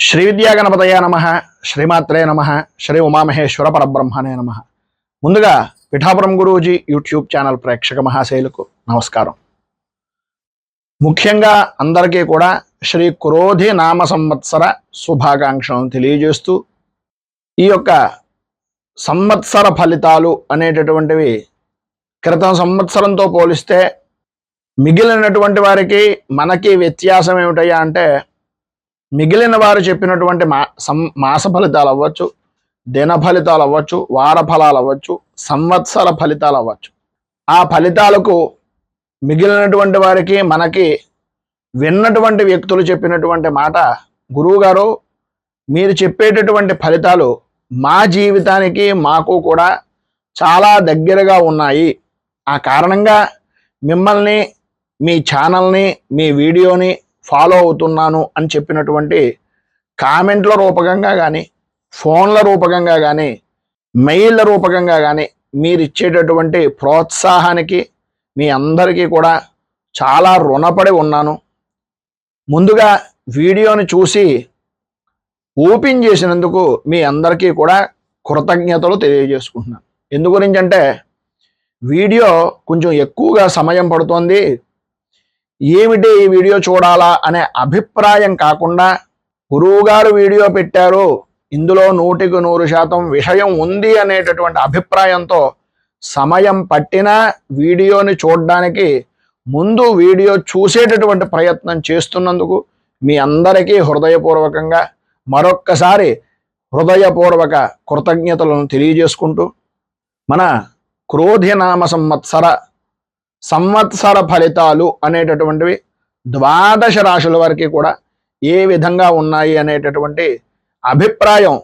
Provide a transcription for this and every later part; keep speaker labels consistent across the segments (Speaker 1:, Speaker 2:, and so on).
Speaker 1: శ్రీ విద్యాగణపతయ నమ, శ్రీమాత్రే నమ, శ్రీ ఉమామహేశ్వర పరబ్రహ్మణే నమ. ముందుగా పిఠాపురం గురూజీ యూట్యూబ్ ఛానల్ ప్రేక్షక మహాశైలకు నమస్కారం. ముఖ్యంగా అందరికీ కూడా శ్రీ క్రోధి నామ సంవత్సర శుభాకాంక్షలను తెలియజేస్తూ, ఈ యొక్క సంవత్సర ఫలితాలు అనేటటువంటివి క్రితం సంవత్సరంతో పోలిస్తే మిగిలినటువంటి వారికి మనకి వ్యత్యాసం ఏమిటయ్యా అంటే, మిగిలిన వారు చెప్పినటువంటి మాస ఫలితాలు అవ్వచ్చు, దిన ఫలితాలు అవ్వచ్చు, వార ఫలాలు అవ్వచ్చు, సంవత్సర ఫలితాలు అవ్వచ్చు, ఆ ఫలితాలకు మిగిలినటువంటి వారికి మనకి విన్నటువంటి వ్యక్తులు చెప్పినటువంటి మాట, గురువుగారు మీరు చెప్పేటటువంటి ఫలితాలు మా జీవితానికి మాకు కూడా చాలా దగ్గరగా ఉన్నాయి, ఆ కారణంగా మిమ్మల్ని, మీ ఛానల్ని, మీ వీడియోని ఫాలో అవుతున్నాను అని చెప్పినటువంటి కామెంట్ల రూపకంగా కానీ, ఫోన్ల రూపకంగా కానీ, మెయిల్ల రూపకంగా కానీ మీరు ఇచ్చేటటువంటి ప్రోత్సాహానికి మీ అందరికీ కూడా చాలా రుణపడి ఉన్నాను. ముందుగా వీడియోని చూసి ఓపెన్ చేసినందుకు మీ అందరికీ కూడా కృతజ్ఞతలు తెలియజేసుకుంటున్నాను. ఎందు గురించి అంటే, వీడియో కొంచెం ఎక్కువగా సమయం పడుతోంది, ఏమిటి ఈ వీడియో చూడాలా అనే అభిప్రాయం కాకుండా, గురువుగారు వీడియో పెట్టారు, ఇందులో 100% విషయం ఉంది అనేటటువంటి అభిప్రాయంతో సమయం పట్టినా వీడియోని చూడడానికి ముందు వీడియో చూసేటటువంటి ప్రయత్నం చేస్తున్నందుకు మీ అందరికీ హృదయపూర్వకంగా మరొక్కసారి హృదయపూర్వక కృతజ్ఞతలను తెలియజేసుకుంటూ, మన క్రోధినామ సంవత్సర ఫలితాలు అనేటటువంటివి 12 రాశుల వరకు కూడా ఏ విధంగా ఉన్నాయి అనేటటువంటి అభిప్రాయం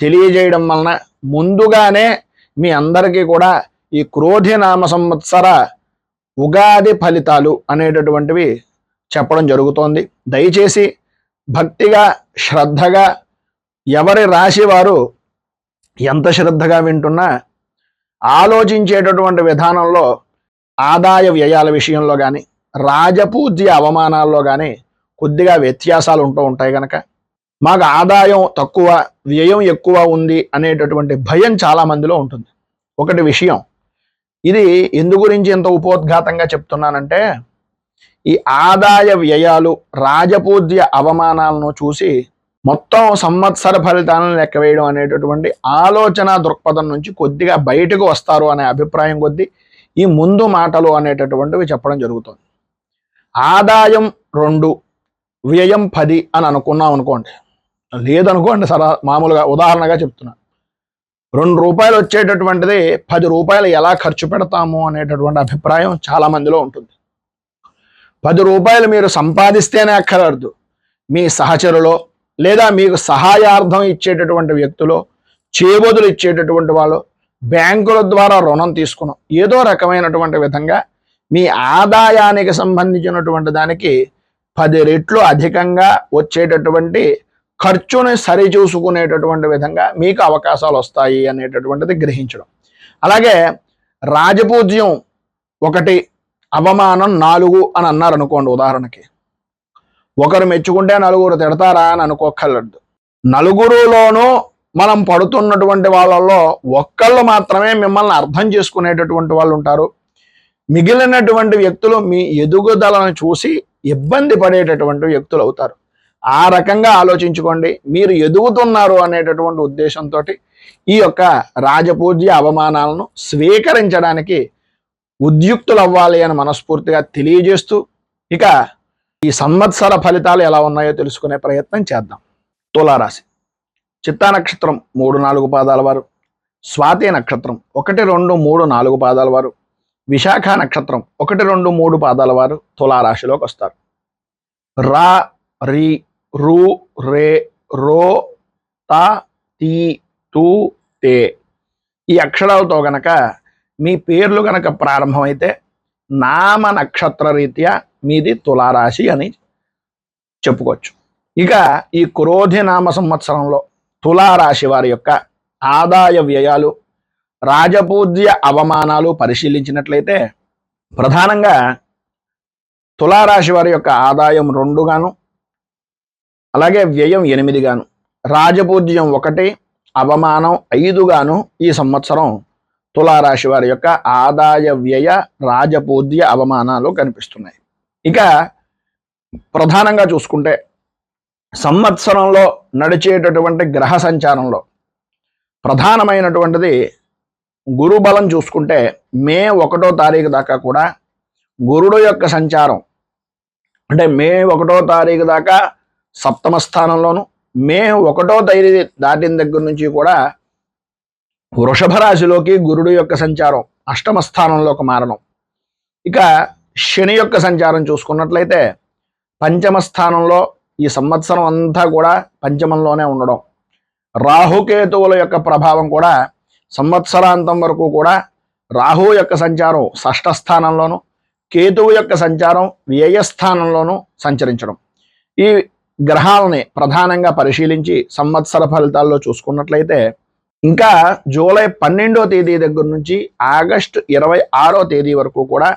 Speaker 1: తెలియజేయడం వలన ముందుగానే మీ అందరికీ కూడా ఈ క్రోధినామ సంవత్సర ఉగాది ఫలితాలు అనేటటువంటివి చెప్పడం జరుగుతోంది. దయచేసి భక్తిగా, శ్రద్ధగా, ఎవరి రాశి వారు ఎంత శ్రద్ధగా వింటున్నా ఆలోచించేటటువంటి విధానంలో ఆదాయ వ్యయాల విషయంలో కానీ, రాజపూజ్య అవమానాల్లో కానీ కొద్దిగా వ్యత్యాసాలు ఉంటూ ఉంటాయి కనుక, మాకు ఆదాయం తక్కువ, వ్యయం ఎక్కువ ఉంది అనేటటువంటి భయం చాలా మందిలో ఉంటుంది. ఒకటి విషయం, ఇది ఎందు గురించి ఎంత ఉపోద్ఘాతంగా చెప్తున్నానంటే, ఈ ఆదాయ వ్యయాలు, రాజపూజ్య అవమానాలను చూసి మొత్తం సంవత్సర ఫలితాలను లెక్క వేయడం అనేటటువంటి ఆలోచన దృక్పథం నుంచి కొద్దిగా బయటకు వస్తారు అనే అభిప్రాయం కొద్దీ ఈ ముందు మాటలు అనేటటువంటివి చెప్పడం జరుగుతుంది. ఆదాయం 2, వ్యయం 10 అని అనుకున్నాం అనుకోండి, లేదనుకోండి, మామూలుగా ఉదాహరణగా చెప్తున్నా, 2 రూపాయలు వచ్చేటటువంటిది 10 రూపాయలు ఎలా ఖర్చు పెడతాము అనేటటువంటి అభిప్రాయం చాలా మందిలో ఉంటుంది. 10 రూపాయలు మీరు సంపాదిస్తేనే అక్కర్లేదు, మీ సహచరులో లేదా మీకు సహాయార్థం ఇచ్చేటటువంటి వ్యక్తులు, చేబదులు ఇచ్చేటటువంటి వాళ్ళు, బ్యాంకుల ద్వారా రుణం తీసుకున్నాం, ఏదో రకమైనటువంటి విధంగా మీ ఆదాయానికి సంబంధించినటువంటి దానికి 10 రెట్లు అధికంగా వచ్చేటటువంటి ఖర్చుని సరిచూసుకునేటటువంటి విధంగా మీకు అవకాశాలు వస్తాయి అనేటటువంటిది గ్రహించడం. అలాగే రాజపూజ్యం 1, అవమానం 4 అని అన్నారు అనుకోండి. ఉదాహరణకి, ఒకరు మెచ్చుకుంటే నలుగురు తిడతారా అని అనుకోక్కర్లేదు. నలుగురులోనూ మనం పడుతున్నటువంటి వాళ్ళల్లో ఒక్కళ్ళు మాత్రమే మిమ్మల్ని అర్థం చేసుకునేటటువంటి వాళ్ళు ఉంటారు. మిగిలినటువంటి వ్యక్తులు మీ ఎదుగుదలను చూసి ఇబ్బంది పడేటటువంటి వ్యక్తులు అవుతారు. ఆ రకంగా ఆలోచించుకోండి. మీరు ఎదుగుతున్నారు అనేటటువంటి ఉద్దేశంతో ఈ యొక్క రాజపూజ్య అవమానాలను స్వీకరించడానికి ఉద్యుక్తులు అవ్వాలి అని మనస్ఫూర్తిగా తెలియజేస్తూ, ఇక ఈ సంవత్సర ఫలితాలు ఎలా ఉన్నాయో తెలుసుకునే ప్రయత్నం చేద్దాం. తులారాశి, చిత్తా నక్షత్రం 3, 4 పాదాల వారు, స్వాతి నక్షత్రం 1, 2, 3, 4 పాదాల వారు, విశాఖ నక్షత్రం 1, 2, 3 పాదాల వారు తులారాశిలోకి వస్తారు. రా, రి, రు, రే, రో, తా, తీ, తూ, తే ఈ అక్షరాలతో గనక మీ పేర్లు గనక ప్రారంభమైతే నామ నక్షత్ర రీత్యా మీది తులారాశి అని చెప్పుకోవచ్చు. ఇక ఈ క్రోధి నామ సంవత్సరంలో తులారాశి వారి యొక్క ఆదాయ వ్యయాలు, రాజపూజ్య అవమానాలు పరిశీలించినట్లయితే, ప్రధానంగా తులారాశి వారి యొక్క ఆదాయం 2 గాను, అలాగే వ్యయం 8 గాను, రాజపూజ్యం 1, అవమానం 5 గాను ఈ సంవత్సరం తులారాశి వారి యొక్క ఆదాయ వ్యయ రాజపూజ్య అవమానాలు కనిపిస్తున్నాయి. ఇక ప్రధానంగా చూసుకుంటే సంవత్సరంలో నడిచేటటువంటి గ్రహ సంచారంలో ప్రధానమైనటువంటిది గురుబలం. చూసుకుంటే మే 1వ తారీఖు దాకా కూడా గురుడు యొక్క సంచారం, అంటే మే 1వ తారీఖు దాకా సప్తమ స్థానంలోను, మే 1వ తేదీ దాటిన దగ్గర నుంచి కూడా వృషభ రాశిలోకి గురుడు యొక్క సంచారం అష్టమ స్థానంలోకి మారడం. ఇక శని యొక్క సంచారం చూసుకున్నట్లయితే పంచమ స్థానంలో ఈ సంవత్సరం అంతా కూడా పంచమంలోనే ఉండడం. రాహుకేతువుల యొక్క ప్రభావం కూడా సంవత్సరాంతం వరకు కూడా రాహు యొక్క సంచారం షష్ఠ స్థానంలోను, కేతువు యొక్క సంచారం వ్యయస్థానంలోనూ సంచరించడం. ఈ గ్రహాలని ప్రధానంగా పరిశీలించి సంవత్సర ఫలితాల్లో చూసుకున్నట్లయితే ఇంకా జూలై 12వ తేదీ దగ్గర నుంచి ఆగస్టు 26వ తేదీ వరకు కూడా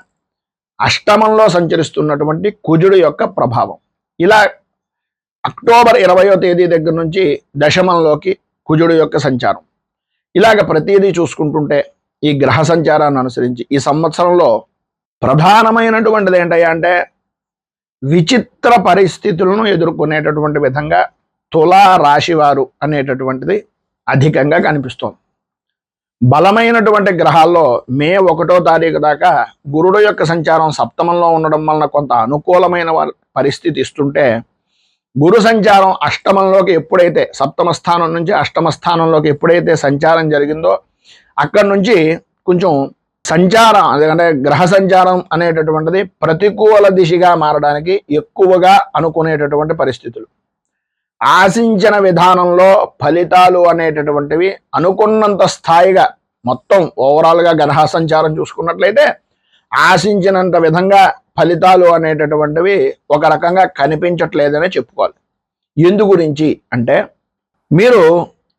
Speaker 1: అష్టమంలో సంచరిస్తున్నటువంటి కుజుడు యొక్క ప్రభావం. ఇలా అక్టోబర్ 20వ తేదీ దగ్గర నుంచి దశమంలోకి కుజుడు యొక్క సంచారం. ఇలాగ ప్రతిదీ చూసుకుంటుంటే ఈ గ్రహ సంచారాన్ని అనుసరించి ఈ సంవత్సరంలో ప్రధానమైనటువంటిది ఏంటయ్యా అంటే విచిత్ర పరిస్థితులను ఎదుర్కొనేటటువంటి విధంగా తులా రాశివారు అనేటటువంటిది అధికంగా కనిపిస్తోంది. బలమైనటువంటి గ్రహాల్లో మే 1వ తారీఖు దాకా గురుడు యొక్క సంచారం సప్తమంలో ఉండడం వలన కొంత అనుకూలమైన పరిస్థితి ఇస్తుంటే, గురు సంచారం అష్టమంలోకి ఎప్పుడైతే సప్తమ స్థానం నుంచి అష్టమ స్థానంలోకి ఎప్పుడైతే సంచారం జరిగిందో అక్కడి నుంచి కొంచెం సంచారం, ఎందుకంటే గ్రహ సంచారం అనేటటువంటిది ప్రతికూల దిశగా మారడానికి ఎక్కువగా అనుకునేటటువంటి పరిస్థితులు. ఆశించిన విధానంలో ఫలితాలు అనేటటువంటివి అనుకున్నంత స్థాయిగా మొత్తం ఓవరాల్గా గ్రహ సంచారం చూసుకున్నట్లయితే ఆశించినంత విధంగా ఫలితాలు అనేటటువంటివి ఒక రకంగా కనిపించట్లేదనే చెప్పుకోవాలి. ఎందు గురించి అంటే మీరు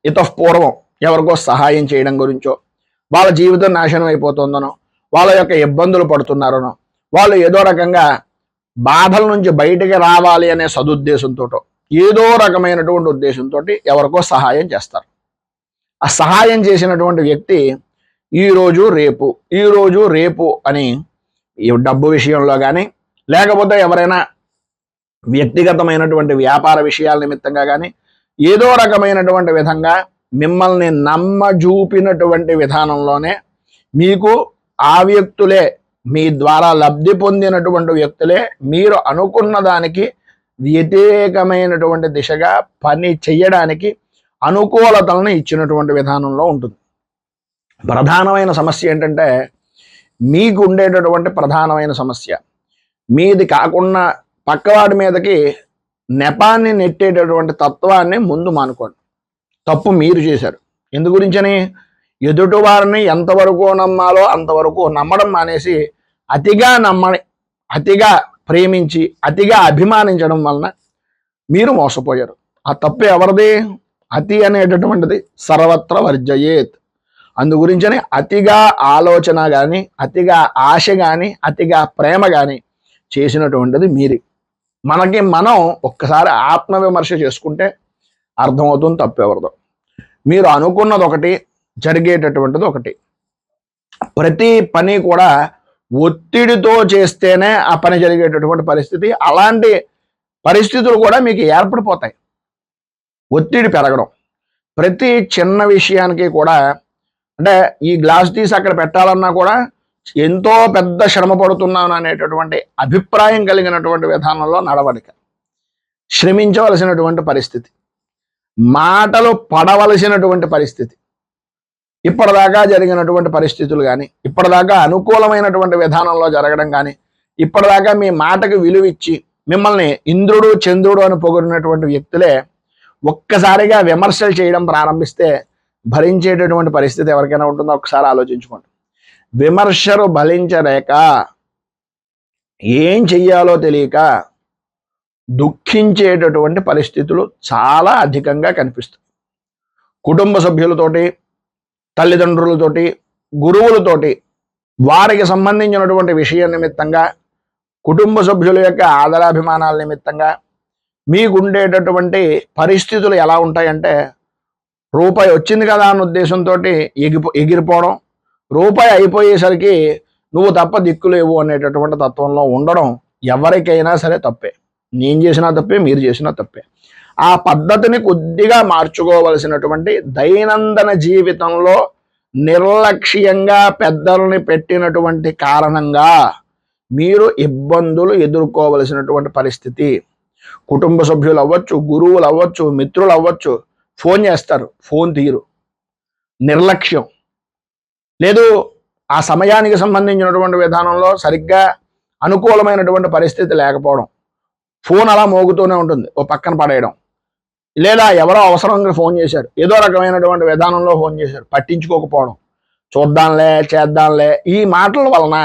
Speaker 1: ఇతపూర్వం ఎవరికో సహాయం చేయడం గురించో, వాళ్ళ జీవితం నాశనం అయిపోతుందనో, వాళ్ళ యొక్క ఇబ్బందులు పడుతున్నారనో, వాళ్ళు ఏదో రకంగా బాధల నుంచి బయటికి రావాలి అనే సదుద్దేశంతో ఏదో రకమైనటువంటి ఉద్దేశంతో ఎవరికో సహాయం చేస్తారు. ఆ సహాయం చేసినటువంటి వ్యక్తి ఈరోజు రేపు అని ఈ డబ్బు విషయంలో కానీ, లేకపోతే ఎవరైనా వ్యక్తిగతమైనటువంటి వ్యాపార విషయాల నిమిత్తంగా కానీ ఏదో రకమైనటువంటి విధంగా మిమ్మల్ని నమ్మజూపినటువంటి విధానంలోనే మీకు ఆ వ్యక్తులే, మీ ద్వారా లబ్ధి పొందినటువంటి వ్యక్తులే మీరు అనుకున్న దానికి వ్యతిరేకమైనటువంటి దిశగా పని చేయడానికి అనుకూలతలను ఇచ్చినటువంటి విధానంలో ఉంటుంది. ప్రధానమైన సమస్య ఏంటంటే మీకు ఉండేటటువంటి ప్రధానమైన సమస్య మీది కాకుండా పక్కవాడి మీదకి నెపాన్ని నెట్టేటటువంటి తత్వాన్ని ముందు మానుకోండి. తప్పు మీరు చేశారు. ఎందు గురించని ఎదుటి వారిని ఎంతవరకు నమ్మాలో అంతవరకు నమ్మడం మానేసి అతిగా ప్రేమించి అతిగా అభిమానించడం వలన మీరు మోసపోయారు. ఆ తప్పు ఎవరిది? అతి అనేటటువంటిది సర్వత్ర వర్జయేత్. అందు గురించని అతిగా ఆలోచన కానీ, అతిగా ఆశ కానీ, అతిగా ప్రేమ కానీ చేసినటువంటిది మీరే. మనం ఒక్కసారి ఆత్మవిమర్శ చేసుకుంటే అర్థమవుతుంది తప్పు ఎవరిదో. మీరు అనుకున్నది ఒకటి, జరిగేటటువంటిది ఒకటి. ప్రతి పని కూడా ఒత్తిడితో చేస్తేనే ఆ పని జరిగేటటువంటి పరిస్థితి. అలాంటి పరిస్థితులు కూడా మీకు ఏర్పడిపోతాయి. ఒత్తిడి పెరగడం, ప్రతి చిన్న విషయానికి కూడా, అంటే ఈ గ్లాస్ తీసి అక్కడ పెట్టాలన్నా కూడా ఎంతో పెద్ద శ్రమ పడుతున్నాను అనేటటువంటి అభిప్రాయం కలిగినటువంటి విధానంలో నడవడిక, శ్రమించవలసినటువంటి పరిస్థితి, మాటలు పడవలసినటువంటి పరిస్థితి, ఇప్పటిదాకా జరిగినటువంటి పరిస్థితులు కానీ, ఇప్పటిదాకా అనుకూలమైనటువంటి విధానంలో జరగడం కానీ, ఇప్పటిదాకా మీ మాటకు విలువిచ్చి మిమ్మల్ని ఇంద్రుడు చంద్రుడు అని పొగిడినటువంటి వ్యక్తులే ఒక్కసారిగా విమర్శలు చేయడం ప్రారంభిస్తే భరించేటటువంటి పరిస్థితి ఎవరికైనా ఉంటుందో ఒకసారి ఆలోచించుకోండి. విమర్శలు భరించలేక ఏం చెయ్యాలో తెలియక దుఃఖించేటటువంటి పరిస్థితులు చాలా అధికంగా కనిపిస్తాయి. కుటుంబ సభ్యులతోటి, తల్లిదండ్రులతోటి, గురువులతోటి, వారికి సంబంధించినటువంటి విషయ నిమిత్తంగా, కుటుంబ సభ్యుల యొక్క ఆదరాభిమానాల నిమిత్తంగా మీకుండేటటువంటి పరిస్థితులు ఎలా ఉంటాయంటే, రూపాయి వచ్చింది కదా అన్న ఉద్దేశంతో ఎగిరిపోవడం, రూపాయి అయిపోయేసరికి నువ్వు తప్ప దిక్కులేవు అనేటటువంటి తత్వంలో ఉండడం ఎవరికైనా సరే తప్పే. నేను చేసినా తప్పే, మీరు చేసినా తప్పే. ఆ పద్ధతిని కొద్దిగా మార్చుకోవలసినటువంటి దైనందిన జీవితంలో నిర్లక్ష్యంగా పెద్దల్ని పెట్టినటువంటి కారణంగా మీరు ఇబ్బందులు ఎదుర్కోవలసినటువంటి పరిస్థితి. కుటుంబ సభ్యులు అవ్వచ్చు, గురువులు అవ్వచ్చు, మిత్రులు అవ్వచ్చు, ఫోన్ చేస్తారు, ఫోన్ తీరు, నిర్లక్ష్యం, లేదు ఆ సమయానికి సంబంధించినటువంటి విధానంలో సరిగ్గా అనుకూలమైనటువంటి పరిస్థితి లేకపోవడం, ఫోన్ అలా మోగుతూనే ఉంటుంది, ఓ పక్కన పడేయడం, లేదా ఎవరో అవసరంగా ఫోన్ చేశారు, ఏదో రకమైనటువంటి విధానంలో ఫోన్ చేశారు, పట్టించుకోకపోవడం, చూద్దాంలే చేద్దాంలే, ఈ మాటల వలన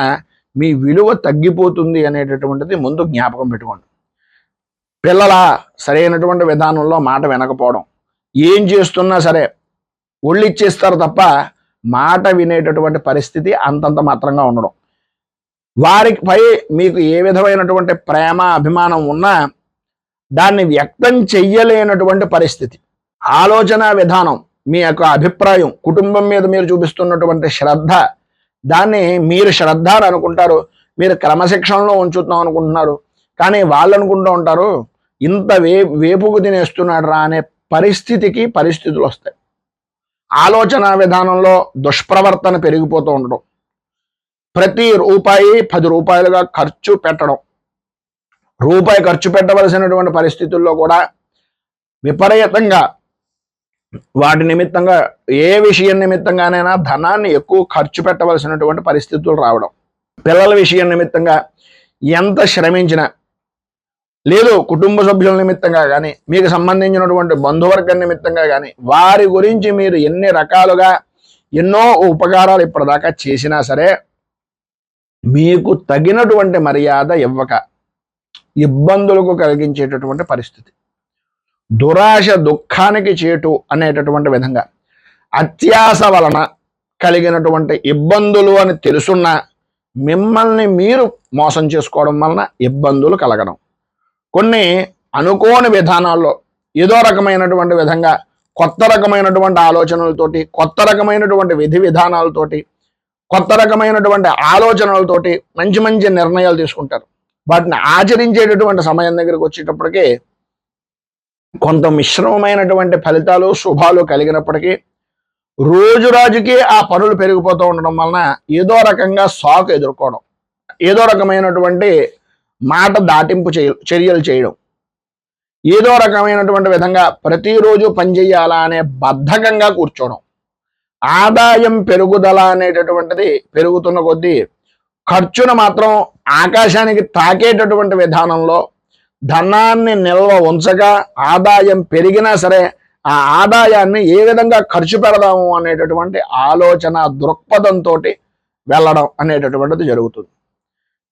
Speaker 1: మీ విలువ తగ్గిపోతుంది అనేటటువంటిది ముందు జ్ఞాపకం పెట్టుకోండి. పిల్లల సరైనటువంటి విధానంలో మాట వినకపోవడం, ఏం చేస్తున్నా సరే ఒళ్ళిచ్చేస్తారు తప్ప మాట వినేటటువంటి పరిస్థితి అంతంత మాత్రంగా ఉండడం, వారిపై మీకు ఏ విధమైనటువంటి ప్రేమ అభిమానం ఉన్నా దాన్ని వ్యక్తం చెయ్యలేనటువంటి పరిస్థితి. ఆలోచన విధానం, మీ యొక్క అభిప్రాయం, కుటుంబం మీద మీరు చూపిస్తున్నటువంటి శ్రద్ధ, దాన్ని మీరు శ్రద్ధ అని అనుకుంటారు, మీరు క్రమశిక్షణలో ఉంచుతాం అనుకుంటున్నారు, కానీ వాళ్ళు అనుకుంటూ ఉంటారు ఇంత వేపుకు తినేస్తున్నాడు రా అనే పరిస్థితులు వస్తాయి. ఆలోచన విధానంలో దుష్ప్రవర్తన పెరిగిపోతూ ఉండడం, ప్రతి రూపాయి 10 రూపాయలుగా ఖర్చు పెట్టడం, రూపాయి ఖర్చు పెట్టవలసినటువంటి పరిస్థితుల్లో కూడా విపరీతంగా వాటి నిమిత్తంగా ఏ విషయం నిమిత్తంగానైనా ధనాన్ని ఎక్కువ ఖర్చు పెట్టవలసినటువంటి పరిస్థితులు రావడం, పిల్లల విషయం నిమిత్తంగా ఎంత శ్రమించినా, లేదు కుటుంబ సభ్యుల నిమిత్తంగా కానీ, మీకు సంబంధించినటువంటి బంధువర్గం నిమిత్తంగా కానీ, వారి గురించి మీరు ఎన్ని రకాలుగా ఎన్నో ఉపకారాలు ఇప్పటిదాకా చేసినా సరే మీకు తగినటువంటి మర్యాద ఇవ్వక ఇబ్బందులకు కలిగించేటటువంటి పరిస్థితి. దురాశ దుఃఖానికి చేటు అనేటటువంటి విధంగా అత్యాశ వలన కలిగినటువంటి ఇబ్బందులు అని తెలుసున్న మిమ్మల్ని మీరు మోసం చేసుకోవడం వలన ఇబ్బందులు కలగడం, కొన్ని అనుకోని విధానాల్లో ఏదో రకమైనటువంటి విధంగా కొత్త రకమైనటువంటి ఆలోచనలతోటి, కొత్త రకమైనటువంటి విధి విధానాలతోటి, కొత్త రకమైనటువంటి ఆలోచనలతోటి మంచి మంచి నిర్ణయాలు తీసుకుంటారు. వాటిని ఆచరించేటటువంటి సమయం దగ్గరికి వచ్చేటప్పటికీ కొంత మిశ్రమమైనటువంటి ఫలితాలు శుభాలు కలిగినప్పటికీ రోజు రాజుకి ఆ పనులు పెరిగిపోతూ ఉండడం వలన ఏదో రకంగా షాక్ ఎదుర్కోవడం, ఏదో రకమైనటువంటి మాట దాటింపు చర్యలు చేయడం, ఏదో రకమైనటువంటి విధంగా ప్రతిరోజు పనిచేయాలా అనే బద్ధకంగా కూర్చోవడం, ఆదాయం పెరుగుదల అనేటటువంటిది పెరుగుతున్న కొద్దీ ఖర్చును మాత్రం ఆకాశానికి తాకేటటువంటి విధానంలో ధనాన్ని నిల్వ ఉంచగా ఆదాయం పెరిగినా సరే ఆ ఆదాయాన్ని ఏ విధంగా ఖర్చు పెడదాము అనేటటువంటి ఆలోచన దృక్పథంతో వెళ్ళడం అనేటటువంటిది జరుగుతుంది.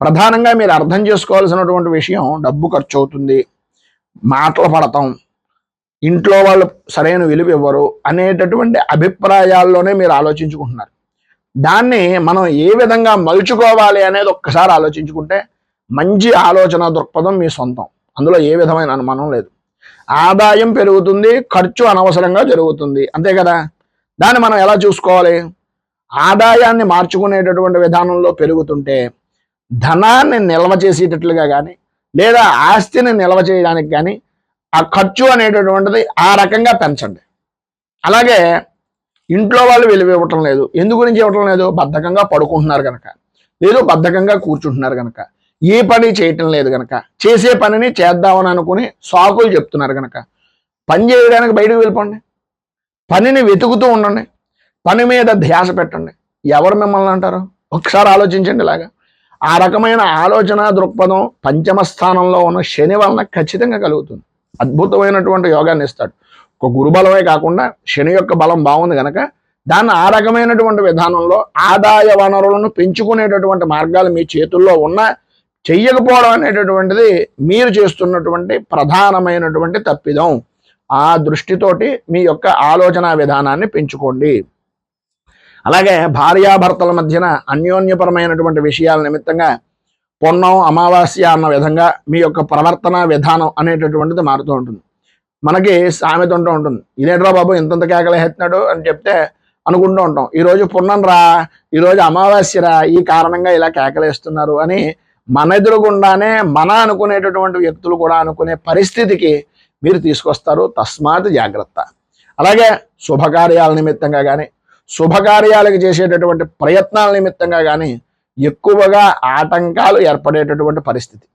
Speaker 1: ప్రధానంగా మీరు అర్థం చేసుకోవాల్సినటువంటి విషయం, డబ్బు ఖర్చు అవుతుంది, మాటలు పడతాం, ఇంట్లో వాళ్ళు సరైన విలువ ఇవ్వరు అనేటటువంటి అభిప్రాయాల్లోనే మీరు ఆలోచించుకుంటున్నారు. దాన్ని మనం ఏ విధంగా మలుచుకోవాలి అనేది ఒక్కసారి ఆలోచించుకుంటే మంచి ఆలోచన దృక్పథం మీ సొంతం, అందులో ఏ విధమైన అనుమానం లేదు. ఆదాయం పెరుగుతుంది, ఖర్చు అనవసరంగా జరుగుతుంది, అంతే కదా. దాన్ని మనం ఎలా చూసుకోవాలి? ఆదాయాన్ని మార్చుకునేటటువంటి విధానంలో పెరుగుతుంటే ధనాన్ని నిల్వ చేసేటట్లుగా కానీ, లేదా ఆస్తిని నిల్వ చేయడానికి కానీ ఆ ఖర్చు అనేటటువంటిది ఆ రకంగా పెంచండి. అలాగే ఇంట్లో వాళ్ళు విలువ ఇవ్వటం లేదు, ఎందు గురించి ఇవ్వటం లేదు? బద్ధకంగా పడుకుంటున్నారు కనుక, లేదు బద్ధకంగా కూర్చుంటున్నారు కనుక, ఏ పని చేయటం లేదు కనుక, చేసే పనిని చేద్దామని అనుకుని సాకులు చెప్తున్నారు కనుక, పని చేయడానికి బయటకు వెళ్ళిపోండి, పనిని వెతుకుతూ ఉండండి, పని మీద ధ్యాస పెట్టండి. ఎవరు మిమ్మల్ని అంటారు? ఒకసారి ఆలోచించండి. ఇలాగా ఆ రకమైన ఆలోచన దృక్పథం పంచమ స్థానంలో ఉన్న శని వలన ఖచ్చితంగా కలుగుతుంది. అద్భుతమైనటువంటి యోగాన్ని ఇస్తాడు. ఒక గురుబలమే కాకుండా శని యొక్క బలం బాగుంది కనుక దాన్ని ఆ రకమైనటువంటి విధానంలో ఆదాయ వనరులను పెంచుకునేటటువంటి మార్గాలు మీ చేతుల్లో ఉన్న చెయ్యకపోవడం అనేటటువంటిది మీరు చేస్తున్నటువంటి ప్రధానమైనటువంటి తప్పిదం. ఆ దృష్టితోటి మీ యొక్క ఆలోచన విధానాన్ని పెంచుకోండి. అలాగే భార్యాభర్తల మధ్యన అన్యోన్యపరమైనటువంటి విషయాల నిమిత్తంగా పొన్నం అమావాస్య అన్న విధంగా మీ యొక్క ప్రవర్తన విధానం అనేటటువంటిది మారుతూ ఉంటుంది. మనకి సామెత ఉంటూ ఉంటుంది, ఇదేట్రా బాబు ఇంతంత కేకలేస్తున్నాడు అని చెప్తే అనుకుంటూ ఉంటాం, ఈరోజు పున్నం రా, ఈరోజు అమావాస్య రా, ఈ కారణంగా ఇలా కేకలేస్తున్నారు అని మన ఎదురుగుండానే మన అనుకునేటటువంటి వ్యక్తులు కూడా అనుకునే పరిస్థితికి మీరు తీసుకొస్తారు. తస్మాత్ జాగ్రత్త. అలాగే శుభకార్యాల నిమిత్తంగా కానీ శుభకార్యాలకు చేసేటటువంటి ప్రయత్నాల నిమిత్తంగా కానీ ఎక్కువగా ఆటంకాలు ఏర్పడేటటువంటి పరిస్థితి.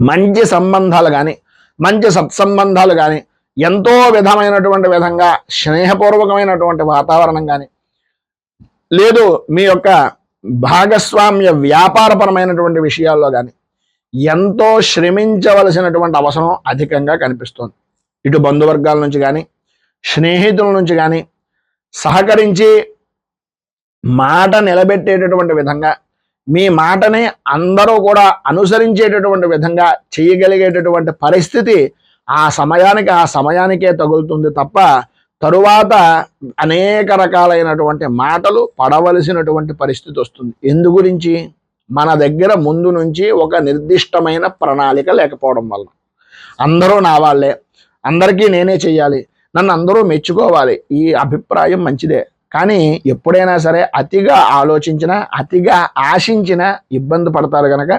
Speaker 1: మంచి సంబంధాలు కానీ మంచి సత్సంబంధాలు కానీ ఎంతో విధమైనటువంటి విధంగా స్నేహపూర్వకమైనటువంటి వాతావరణం కానీ లేదు మీ యొక్క భాగస్వామ్య వ్యాపారపరమైనటువంటి విషయాల్లో కానీ ఎంతో శ్రమించవలసినటువంటి అవసరం అధికంగా కనిపిస్తుంది. ఇటు బంధువర్గాల నుంచి కానీ స్నేహితుల నుంచి కానీ సహకరించి మాట నిలబెట్టేటటువంటి విధంగా మీ మాటని అందరూ కూడా అనుసరించేటటువంటి విధంగా చేయగలిగేటటువంటి పరిస్థితి ఆ సమయానికే తగులుతుంది తప్ప తరువాత అనేక రకాలైనటువంటి మాటలు పడవలసినటువంటి పరిస్థితి వస్తుంది. ఎందు గురించి? మన దగ్గర ముందు నుంచి ఒక నిర్దిష్టమైన ప్రణాళిక లేకపోవడం వల్ల. అందరూ నా వాళ్ళే, అందరికీ నేనే చెయ్యాలి, నన్ను అందరూ మెచ్చుకోవాలి, ఈ అభిప్రాయం మంచిదే. కానీ ఎప్పుడైనా సరే అతిగా ఆలోచించినా అతిగా ఆశించినా ఇబ్బంది పడతారు కనుక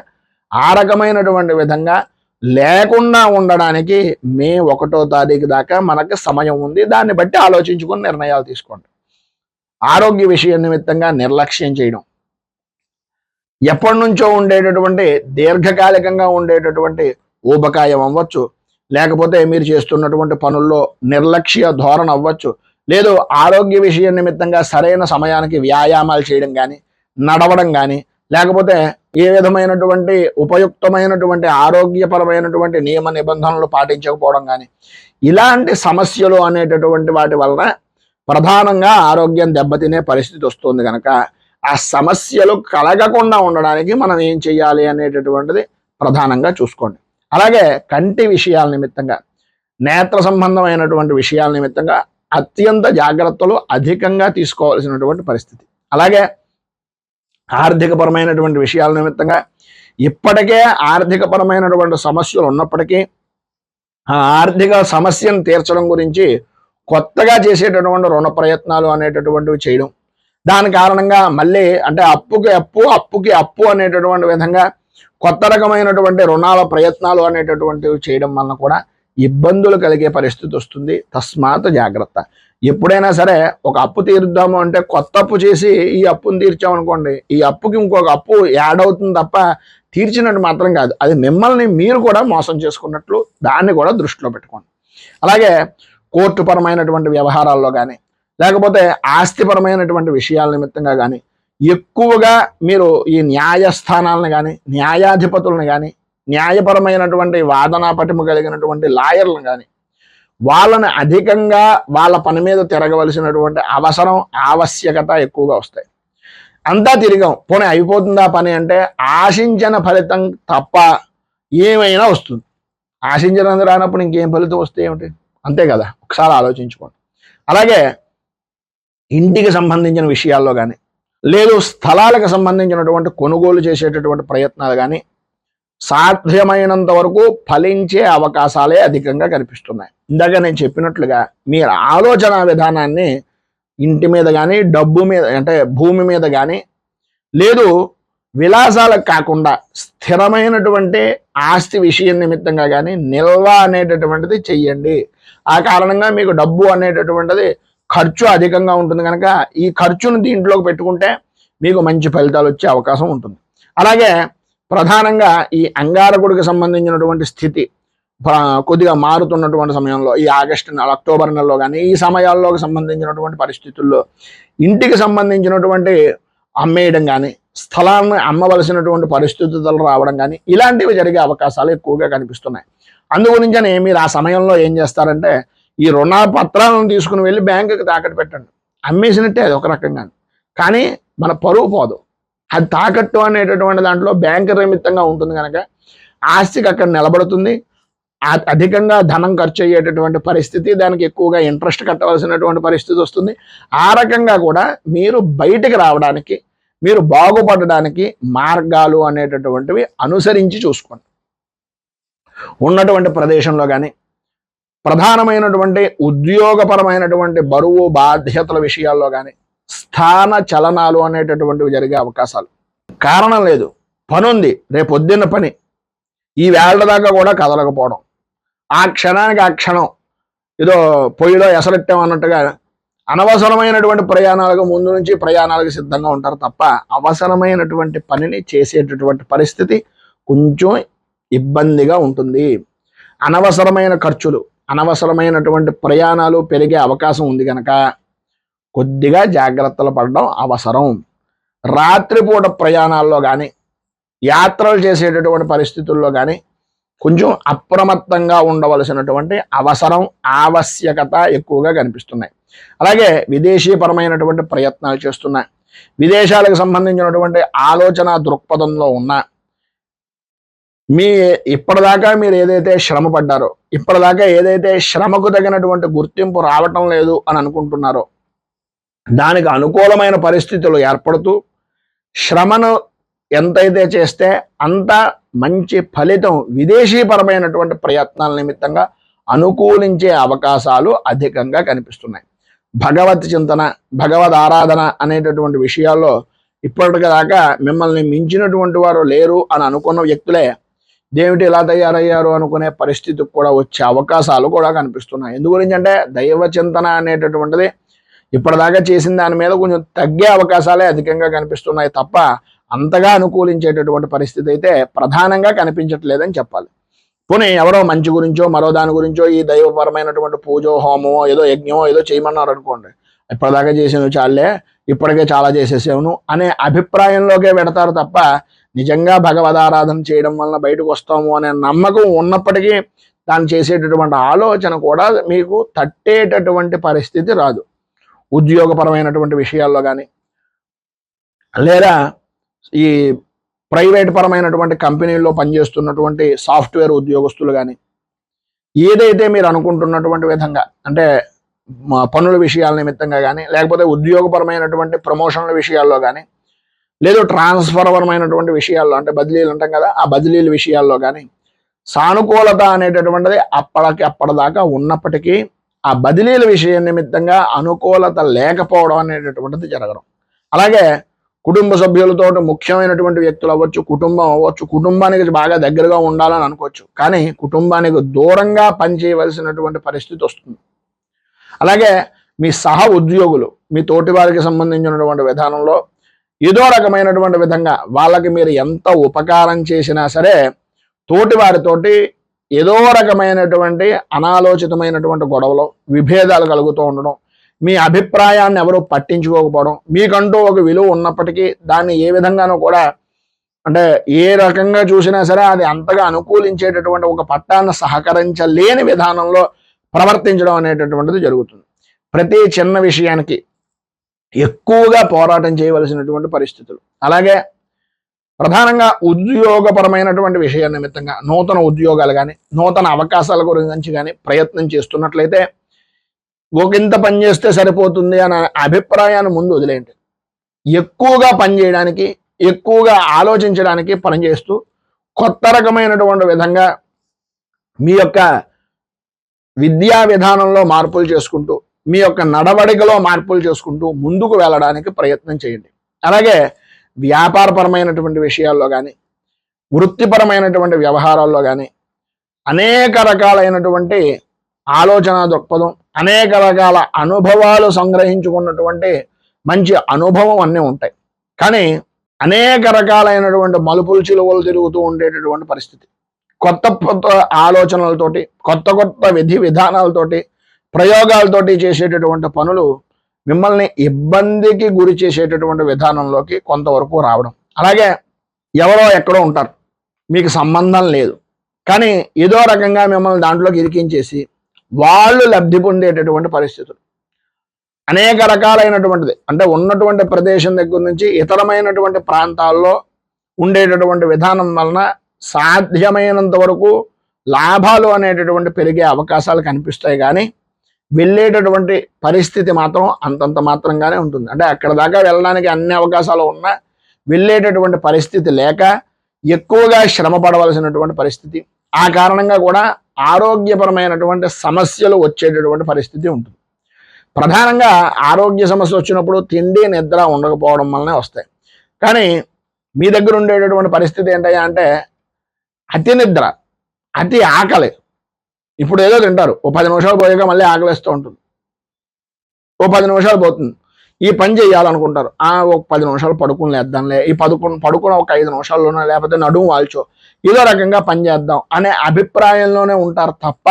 Speaker 1: ఆ రకమైనటువంటి విధంగా లేకుండా ఉండడానికి మే 1వ తారీఖు దాకా మనకు సమయం ఉంది. దాన్ని బట్టి ఆలోచించుకొని నిర్ణయాలు తీసుకోండి. ఆరోగ్య విషయం నిమిత్తంగా నిర్లక్ష్యం చేయడం, ఎప్పటి నుంచో ఉండేటటువంటి దీర్ఘకాలికంగా ఉండేటటువంటి ఊబకాయం అవ్వచ్చు, లేకపోతే మీరు చేస్తున్నటువంటి పనుల్లో నిర్లక్ష్య ధోరణ అవ్వచ్చు, లేదు ఆరోగ్య విషయం నిమిత్తంగా సరైన సమయానికి వ్యాయామాలు చేయడం కానీ నడవడం కానీ లేకపోతే ఏ విధమైనటువంటి ఉపయుక్తమైనటువంటి ఆరోగ్యపరమైనటువంటి నియమ నిబంధనలు పాటించకపోవడం కానీ ఇలాంటి సమస్యలు అనేటటువంటి వాటి వలన ప్రధానంగా ఆరోగ్యం దెబ్బతినే పరిస్థితి వస్తుంది కనుక ఆ సమస్యలు కలగకుండా ఉండడానికి మనం ఏం చేయాలి అనేటటువంటిది ప్రధానంగా చూసుకోండి. అలాగే కంటి విషయాల నిమిత్తంగా నేత్ర సంబంధమైనటువంటి విషయాల నిమిత్తంగా అత్యంత జాగ్రత్తలు అధికంగా తీసుకోవాల్సినటువంటి పరిస్థితి. అలాగే ఆర్థికపరమైనటువంటి విషయాల నిమిత్తంగా ఇప్పటికే ఆర్థికపరమైనటువంటి సమస్యలు ఉన్నప్పటికీ ఆ ఆర్థిక సమస్యను తీర్చడం గురించి కొత్తగా చేసేటటువంటి రుణ ప్రయత్నాలు అనేటటువంటివి చేయడం, దాని కారణంగా మళ్ళీ అంటే అప్పుకి అప్పు అనేటటువంటి విధంగా కొత్త రకమైనటువంటి రుణాల ప్రయత్నాలు అనేటటువంటివి చేయడం వలన కూడా ఇబ్బందులు కలిగే పరిస్థితి వస్తుంది. తస్మాత్ జాగ్రత్త. ఎప్పుడైనా సరే ఒక అప్పు తీరుద్దాము అంటే కొత్త అప్పు చేసి ఈ అప్పును తీర్చామనుకోండి, ఈ అప్పుకి ఇంకొక అప్పు యాడ్ అవుతుంది తప్ప తీర్చినట్టు మాత్రం కాదు. అది మిమ్మల్ని మీరు కూడా మోసం చేసుకున్నట్లు, దాన్ని కూడా దృష్టిలో పెట్టుకోండి. అలాగే కోర్టు పరమైనటువంటి వ్యవహారాల్లో కానీ లేకపోతే ఆస్తిపరమైనటువంటి విషయాల నిమిత్తంగా కానీ ఎక్కువగా మీరు ఈ న్యాయస్థానాలను కానీ న్యాయాధిపతులను కానీ న్యాయపరమైనటువంటి వాదనా పటిమ కలిగినటువంటి లాయర్లను కానీ వాళ్ళని అధికంగా వాళ్ళ పని మీద తిరగవలసినటువంటి అవసరం ఆవశ్యకత ఎక్కువగా వస్తాయి. అంతా తిరిగాం, పోనీ అయిపోతుందా పని అంటే ఆశించిన ఫలితం తప్ప ఏమైనా వస్తుంది. ఆశించినందుకు రానప్పుడు ఇంకేం ఫలితం వస్తే ఏమిటి? అంతే కదా, ఒకసారి ఆలోచించుకోండి. అలాగే ఇంటికి సంబంధించిన విషయాల్లో కానీ లేదు స్థలాలకు సంబంధించినటువంటి కొనుగోలు చేసేటటువంటి ప్రయత్నాలు కానీ సాధ్యమైనంత వరకు ఫలించే అవకాశాలే అధికంగా కనిపిస్తున్నాయి. ఇందాక నేను చెప్పినట్లుగా మీరు ఆలోచన విధానాన్ని ఇంటి మీద కానీ డబ్బు మీద అంటే భూమి మీద కానీ లేదు విలాసాలకు కాకుండా స్థిరమైనటువంటి ఆస్తి విషయం నిమిత్తంగా కానీ నిల్వ అనేటటువంటిది చెయ్యండి. ఆ కారణంగా మీకు డబ్బు అనేటటువంటిది ఖర్చు అధికంగా ఉంటుంది కనుక ఈ ఖర్చును దీంట్లోకి పెట్టుకుంటే మీకు మంచి ఫలితాలు వచ్చే అవకాశం ఉంటుంది. అలాగే ప్రధానంగా ఈ అంగారకుడికి సంబంధించినటువంటి స్థితి కొద్దిగా మారుతున్నటువంటి సమయంలో ఈ ఆగస్టు నెల అక్టోబర్ నెలలో కానీ ఈ సమయాల్లోకి సంబంధించినటువంటి పరిస్థితుల్లో ఇంటికి సంబంధించినటువంటి అమ్మేయడం కానీ స్థలాన్ని అమ్మవలసినటువంటి పరిస్థితులు రావడం కానీ ఇలాంటివి జరిగే అవకాశాలు ఎక్కువగా కనిపిస్తున్నాయి. అందుగురించని మీరు ఆ సమయంలో ఏం చేస్తారంటే ఈ రుణ పత్రాలను తీసుకుని వెళ్ళి బ్యాంకుకి తాకట్టు పెట్టండి. అమ్మేసినట్టే అది ఒక రకంగా, కానీ మన పరువు పోదు. అది తాకట్టు అనేటటువంటి దాంట్లో బ్యాంకు నిమిత్తంగా ఉంటుంది కనుక ఆస్తికి అక్కడ నిలబడుతుంది. అధికంగా ధనం ఖర్చు అయ్యేటటువంటి పరిస్థితి, దానికి ఎక్కువగా ఇంట్రెస్ట్ కట్టవలసినటువంటి పరిస్థితి వస్తుంది. ఆ రకంగా కూడా మీరు బయటికి రావడానికి మీరు బాగుపడడానికి మార్గాలు అనేటటువంటివి అనుసరించి చూసుకోండి. ఉన్నటువంటి ప్రదేశంలో కానీ ప్రధానమైనటువంటి ఉద్యోగపరమైనటువంటి బరువు బాధ్యతల విషయాల్లో కానీ స్థాన చలనాలు అనేటటువంటివి జరిగే అవకాశాలు. కారణం లేదు, పని ఉంది, రేపు పొద్దున్న పని, ఈ వేళ దాకా కూడా కదలకపోవడం, ఆ క్షణానికి ఆ క్షణం ఏదో పొయ్యిలో ఎసరెట్టామన్నట్టుగా అనవసరమైనటువంటి ప్రయాణాలకు ముందు నుంచి ప్రయాణాలకు సిద్ధంగా ఉంటారు తప్ప అవసరమైనటువంటి పనిని చేసేటటువంటి పరిస్థితి కొంచెం ఇబ్బందిగా ఉంటుంది. అనవసరమైన ఖర్చులు, అనవసరమైనటువంటి ప్రయాణాలు పెరిగే అవకాశం ఉంది కనుక కొద్దిగా జాగ్రత్తలు పడడం అవసరం. రాత్రిపూట ప్రయాణాల్లో కానీ యాత్రలు చేసేటటువంటి పరిస్థితుల్లో కానీ కొంచెం అప్రమత్తంగా ఉండవలసినటువంటి అవసరం, ఆవశ్యకత ఎక్కువగా కనిపిస్తున్నాయి. అలాగే విదేశీపరమైనటువంటి ప్రయత్నాలు చేస్తున్నా, విదేశాలకు సంబంధించినటువంటి ఆలోచన దృక్పథంలో ఉన్న ఇప్పటిదాకా మీరు ఏదైతే శ్రమ పడ్డారో, ఇప్పటిదాకా ఏదైతే శ్రమకు తగినటువంటి గుర్తింపు రావటం లేదు అని అనుకుంటున్నారో దానికి అనుకూలమైన పరిస్థితులు ఏర్పడుతూ శ్రమను ఎంతైతే చేస్తే అంత మంచి ఫలితం విదేశీపరమైనటువంటి ప్రయత్నాల నిమిత్తంగా అనుకూలించే అవకాశాలు అధికంగా కనిపిస్తున్నాయి. భగవత్ చింతన, భగవద్ ఆరాధన అనేటటువంటి విషయాల్లో ఇప్పటిదాకా మిమ్మల్ని మించినటువంటి వారు లేరు అని అనుకున్న వ్యక్తులే దేవుడు ఇలా తయారయ్యారు అనుకునే పరిస్థితికి కూడా వచ్చే అవకాశాలు కూడా కనిపిస్తున్నాయి. ఎందు గురించి అంటే దైవ చింతన అనేటటువంటిది ఇప్పటిదాకా చేసిన దాని మీద కొంచెం తగ్గే అవకాశాలే అధికంగా కనిపిస్తున్నాయి తప్ప అంతగా అనుకూలించేటటువంటి పరిస్థితి అయితే ప్రధానంగా కనిపించట్లేదని చెప్పాలి. పోనీ ఎవరో మంచి గురించో మరో దాని గురించో ఈ దైవపరమైనటువంటి పూజో హోమో ఏదో యజ్ఞమో ఏదో చేయమన్నారు అనుకోండి, ఇప్పటిదాకా చేసాను చాలే, ఇప్పటికే చాలా చేసేసాను అనే అభిప్రాయంలోకే పెడతారు తప్ప నిజంగా భగవదారాధన చేయడం వలన బయటకు వస్తాము అనే నమ్మకం ఉన్నప్పటికీ దాన్ని చేసేటటువంటి ఆలోచన కూడా మీకు తట్టేటటువంటి పరిస్థితి రాదు. ఉద్యోగపరమైనటువంటి విషయాల్లో కానీ లేదా ఈ ప్రైవేట్ పరమైనటువంటి కంపెనీల్లో పనిచేస్తున్నటువంటి సాఫ్ట్వేర్ ఉద్యోగస్తులు కానీ ఏదైతే మీరు అనుకుంటున్నటువంటి విధంగా అంటే పనుల విషయాల నిమిత్తంగా కానీ లేకపోతే ఉద్యోగపరమైనటువంటి ప్రమోషన్ల విషయాల్లో కానీ లేదు ట్రాన్స్ఫర్ పరమైనటువంటి విషయాల్లో అంటే బదిలీలు అంటాం కదా, ఆ బదిలీల విషయాల్లో కానీ సానుకూలత అనేటటువంటిది అప్పటిదాకా ఉన్నప్పటికీ ఆ బదిలీల విషయం నిమిత్తంగా అనుకూలత లేకపోవడం అనేటటువంటిది జరగడం. అలాగే కుటుంబ సభ్యులతో ముఖ్యమైనటువంటి వ్యక్తులు అవ్వచ్చు, కుటుంబం అవ్వచ్చు, కుటుంబానికి బాగా దగ్గరగా ఉండాలని అనుకోవచ్చు, కానీ కుటుంబానికి దూరంగా పనిచేయవలసినటువంటి పరిస్థితి వస్తుంది. అలాగే మీ సహ ఉద్యోగులు, మీ తోటి వారికి సంబంధించినటువంటి విధానంలో ఏదో రకమైనటువంటి విధంగా వాళ్ళకి మీరు ఎంత ఉపకారం చేసినా సరే తోటి వారితోటి ఏదో రకమైనటువంటి అనాలోచితమైనటువంటి గొడవలు, విభేదాలు కలుగుతూ ఉండడం, మీ అభిప్రాయాన్ని ఎవరు పట్టించుకోకపోవడం, మీకంటూ ఒక విలువ ఉన్నప్పటికీ దాన్ని ఏ విధంగానూ కూడా అంటే ఏ రకంగా చూసినా సరే అది అంతగా అనుకూలించేటటువంటి ఒక పట్టాన్ని సహకరించలేని విధానంలో ప్రవర్తించడం అనేటటువంటిది జరుగుతుంది. ప్రతి చిన్న విషయానికి ఎక్కువగా పోరాటం చేయవలసినటువంటి పరిస్థితులు. అలాగే ప్రధానంగా ఉద్యోగపరమైనటువంటి విషయ నిమిత్తంగా నూతన ఉద్యోగాలు కానీ నూతన అవకాశాల గురించి కానీ ప్రయత్నం చేస్తున్నట్లయితే ఒకంత పని చేస్తే సరిపోతుంది అనే అభిప్రాయాన్ని ముందు వదిలేయండి. ఎక్కువగా పనిచేయడానికి, ఎక్కువగా ఆలోచించడానికి పనిచేస్తూ కొత్త రకమైనటువంటి విధంగా మీ యొక్క విద్యా విధానంలో మార్పులు చేసుకుంటూ మీ యొక్క నడవడికలో మార్పులు చేసుకుంటూ ముందుకు వెళ్ళడానికి ప్రయత్నం చేయండి. అలాగే వ్యాపారపరమైనటువంటి విషయాల్లో కానీ వృత్తిపరమైనటువంటి వ్యవహారాల్లో కానీ అనేక రకాలైనటువంటి ఆలోచన దృక్పథం, అనేక రకాల అనుభవాలు సంగ్రహించుకున్నటువంటి మంచి అనుభవం అన్నీ ఉంటాయి. కానీ అనేక రకాలైనటువంటి మలుపులు చిలువలు తిరుగుతూ ఉండేటటువంటి పరిస్థితి, కొత్త కొత్త ఆలోచనలతోటి కొత్త కొత్త విధి విధానాలతోటి ప్రయోగాలతోటి చేసేటటువంటి పనులు మిమ్మల్ని ఇబ్బందికి గురి చేసేటటువంటి విధానంలోకి కొంతవరకు రావడం. అలాగే ఎవరో ఎక్కడో ఉంటారు, మీకు సంబంధం లేదు, కానీ ఏదో రకంగా మిమ్మల్ని దాంట్లోకి ఇరికించేసి వాళ్ళు లబ్ధి పొందేటటువంటి పరిస్థితులు అనేక రకాలైనటువంటిది. అంటే ఉన్నటువంటి ప్రదేశం దగ్గర నుంచి ఇతరమైనటువంటి ప్రాంతాల్లో ఉండేటటువంటి విధానం వలన సాధ్యమైనంత వరకు లాభాలు అనేటటువంటి పెరిగే అవకాశాలు కనిపిస్తాయి. కానీ వెళ్ళేటటువంటి పరిస్థితి మాత్రం అంతంత మాత్రంగానే ఉంటుంది. అంటే అక్కడ దాకా వెళ్ళడానికి అన్ని అవకాశాలు ఉన్నా వెళ్ళేటటువంటి పరిస్థితి లేక ఎక్కువగా శ్రమ పడవలసినటువంటి పరిస్థితి, ఆ కారణంగా కూడా ఆరోగ్యపరమైనటువంటి సమస్యలు వచ్చేటటువంటి పరిస్థితి ఉంటుంది. ప్రధానంగా ఆరోగ్య సమస్య వచ్చినప్పుడు తిండి నిద్ర ఉండకపోవడం వల్లనే వస్తాయి. కానీ మీ దగ్గర ఉండేటటువంటి పరిస్థితి ఏంటయ్యా అంటే అతి నిద్ర, అతి ఆకలి. ఇప్పుడు ఏదో తింటారు, ఓ 10 నిమిషాలు పోయాక మళ్ళీ ఆకలిస్తూ ఉంటుంది, ఓ 10 నిమిషాలు పోతుంది, ఈ పని చేయాలనుకుంటారు, ఒక 10 నిమిషాలు పడుకుని లేద్దాంలే, ఈ పడుకుని ఒక 5 నిమిషాల్లోనే, లేకపోతే నడుము వాల్చో ఏదో రకంగా పని చేద్దాం అనే అభిప్రాయంలోనే ఉంటారు తప్ప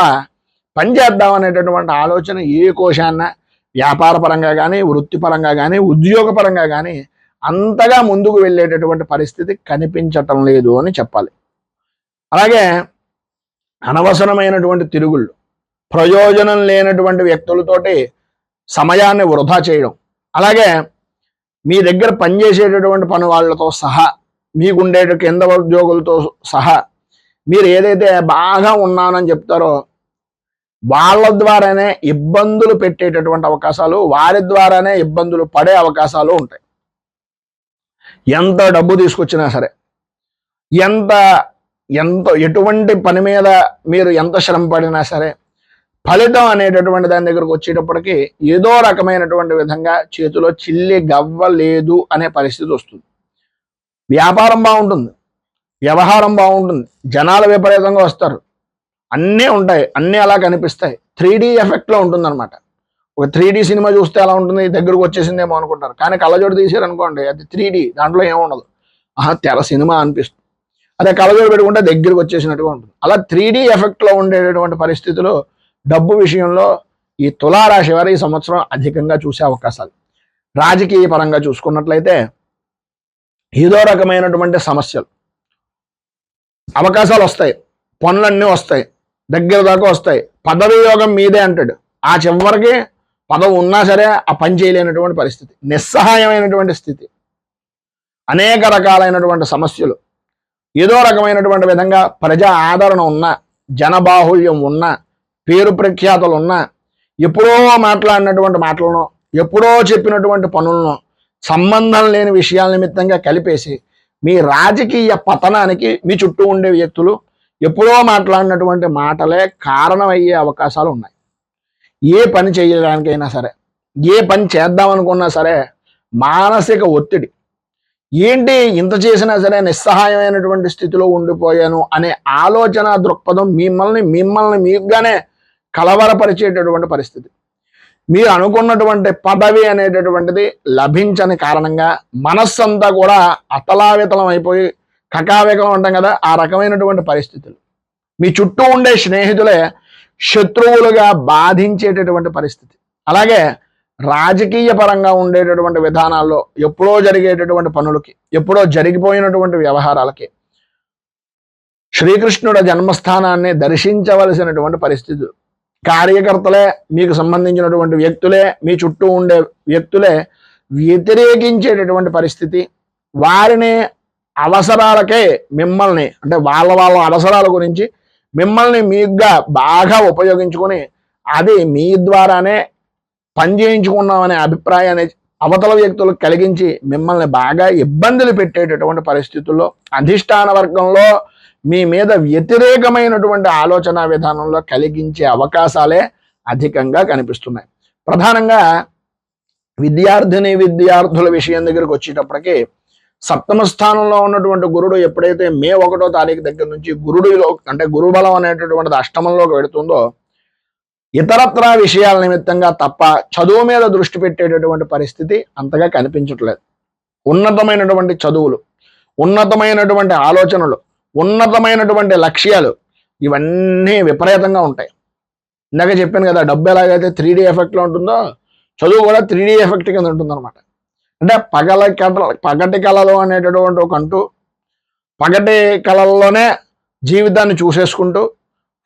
Speaker 1: పని చేద్దాం అనేటటువంటి ఆలోచన ఏ కోశాన్న వ్యాపార పరంగా కానీ, వృత్తిపరంగా కానీ, ఉద్యోగపరంగా కానీ అంతగా ముందుకు వెళ్ళేటటువంటి పరిస్థితి కనిపించటం లేదు అని చెప్పాలి. అలాగే అనవసరమైనటువంటి తిరుగుళ్ళు, ప్రయోజనం లేనటువంటి వ్యక్తులతోటి సమయాన్ని వృధా చేయడం, అలాగే మీ దగ్గర పనిచేసేటటువంటి పని వాళ్ళతో సహా, మీకుండే కింద ఉద్యోగులతో సహా మీరు ఏదైతే బాగా ఉన్నానని చెప్తారో వాళ్ళ ద్వారానే ఇబ్బందులు పెట్టేటటువంటి అవకాశాలు, వారి ద్వారానే ఇబ్బందులు పడే అవకాశాలు ఉంటాయి. ఎంత డబ్బు తీసుకొచ్చినా సరే, ఎటువంటి పని మీద మీరు ఎంత శ్రమ పడినా సరే, ఫలితం అనేటటువంటి దాని దగ్గరకు వచ్చేటప్పటికి ఏదో రకమైనటువంటి విధంగా చేతిలో చిల్లి గవ్వ లేదు అనే పరిస్థితి వస్తుంది. వ్యాపారం బాగుంటుంది, వ్యవహారం బాగుంటుంది, జనాలు విపరీతంగా వస్తారు, అన్నీ ఉంటాయి, అన్నీ అలా కనిపిస్తాయి. 3D ఎఫెక్ట్లో ఉంటుంది అనమాట. ఒక 3D సినిమా చూస్తే ఎలా ఉంటుంది, దగ్గరకు వచ్చేసిందేమో అనుకుంటారు, కానీ కళ్ళజోడు తీసారు అనుకోండి అది 3D, దాంట్లో ఏముండదు, తెర సినిమా అనిపిస్తుంది. అదే కళ్ళజోడు పెట్టుకుంటే దగ్గరకు వచ్చేసినట్టుగా ఉంటుంది. అలా 3D ఎఫెక్ట్లో ఉండేటటువంటి పరిస్థితులు డబ్బు విషయంలో ఈ తులారాశి వారి ఈ సంవత్సరం అధికంగా చూసే అవకాశాలు. రాజకీయ పరంగా చూసుకున్నట్లయితే ఏదో రకమైనటువంటి సమస్యలు, అవకాశాలు వస్తాయి, పనులన్నీ వస్తాయి, దగ్గర దాకా వస్తాయి, పదవి యోగం మీదే అంటాడు, ఆ చివరికి పదవి ఉన్నా సరే ఆ పని చేయలేనటువంటి పరిస్థితి, నిస్సహాయమైనటువంటి స్థితి, అనేక రకాలైనటువంటి సమస్యలు, ఏదో రకమైనటువంటి విధంగా ప్రజా ఆదరణ ఉన్న, జనబాహుళ్యం ఉన్న, పేరు ప్రఖ్యాతులు ఉన్న, ఎప్పుడో మాట్లాడినటువంటి మాటలను, ఎప్పుడో చెప్పినటువంటి పనులను సంబంధం లేని విషయాల నిమిత్తంగా కలిపేసి మీ రాజకీయ పతనానికి మీ చుట్టూ ఉండే వ్యక్తులు ఎప్పుడో మాట్లాడినటువంటి మాటలే కారణమయ్యే అవకాశాలు ఉన్నాయి. ఏ పని చేయడానికైనా సరే, ఏ పని చేద్దామనుకున్నా సరే మానసిక ఒత్తిడి, ఏంటి ఇంత చేసినా సరే నిస్సహాయమైనటువంటి స్థితిలో ఉండిపోయాను అనే ఆలోచన దృక్పథం మిమ్మల్ని మీరుగానే కలవరపరిచేటటువంటి పరిస్థితి. మీరు అనుకున్నటువంటి పదవి అనేటటువంటిది లభించని కారణంగా మనస్సంతా కూడా అతలావితలం అయిపోయి కకావికలం అంటాం కదా, ఆ రకమైనటువంటి పరిస్థితులు. మీ చుట్టూ ఉండే స్నేహితులే శత్రువులుగా బాధించేటటువంటి పరిస్థితి. అలాగే రాజకీయ పరంగా ఉండేటటువంటి విధానాల్లో ఎప్పుడో జరిగేటటువంటి పనులకి, ఎప్పుడో జరిగిపోయినటువంటి వ్యవహారాలకి శ్రీకృష్ణుడి జన్మస్థానాన్ని దర్శించవలసినటువంటి పరిస్థితులు, కార్యకర్తలే, మీకు సంబంధించినటువంటి వ్యక్తులే, మీ చుట్టూ ఉండే వ్యక్తులే వ్యతిరేకించేటటువంటి పరిస్థితి, వారిని అవసరాలకే మిమ్మల్ని, అంటే వాళ్ళ అవసరాల గురించి మిమ్మల్ని మీకుగా బాగా ఉపయోగించుకొని అది మీ ద్వారానే పనిచేయించుకున్నామనే అభిప్రాయాన్ని అవతల వ్యక్తులకు కలిగించి మిమ్మల్ని బాగా ఇబ్బందులు పెట్టేటటువంటి పరిస్థితుల్లో అధిష్టాన వర్గంలో మీ మీద వ్యతిరేకమైనటువంటి ఆలోచన విధానంలో కలిగించే అవకాశాలే అధికంగా కనిపిస్తున్నాయి. ప్రధానంగా విద్యార్థుల విషయం దగ్గరకు వచ్చేటప్పటికి సప్తమ స్థానంలో ఉన్నటువంటి గురుడు ఎప్పుడైతే మే 1వ తారీఖు దగ్గర నుంచి గురుడిలో, అంటే గురుబలం అనేటటువంటిది అష్టమంలోకి వెడుతుందో, ఇతరత్రా విషయాల నిమిత్తంగా తప్ప చదువు మీద దృష్టి పెట్టేటటువంటి పరిస్థితి అంతగా కనిపించట్లేదు. ఉన్నతమైనటువంటి చదువులు, ఉన్నతమైనటువంటి ఆలోచనలు, ఉన్నతమైనటువంటి లక్ష్యాలు ఇవన్నీ విపరీతంగా ఉంటాయి. ఇందాక చెప్పాను కదా, డబ్బు ఎలాగైతే 3D ఎఫెక్ట్లో ఉంటుందో చదువు కూడా 3D ఎఫెక్ట్ కింద ఉంటుంది అనమాట. అంటే పగటి కళలు అనేటటువంటి ఒక అంటూ పగటి కళల్లోనే జీవితాన్ని చూసేసుకుంటూ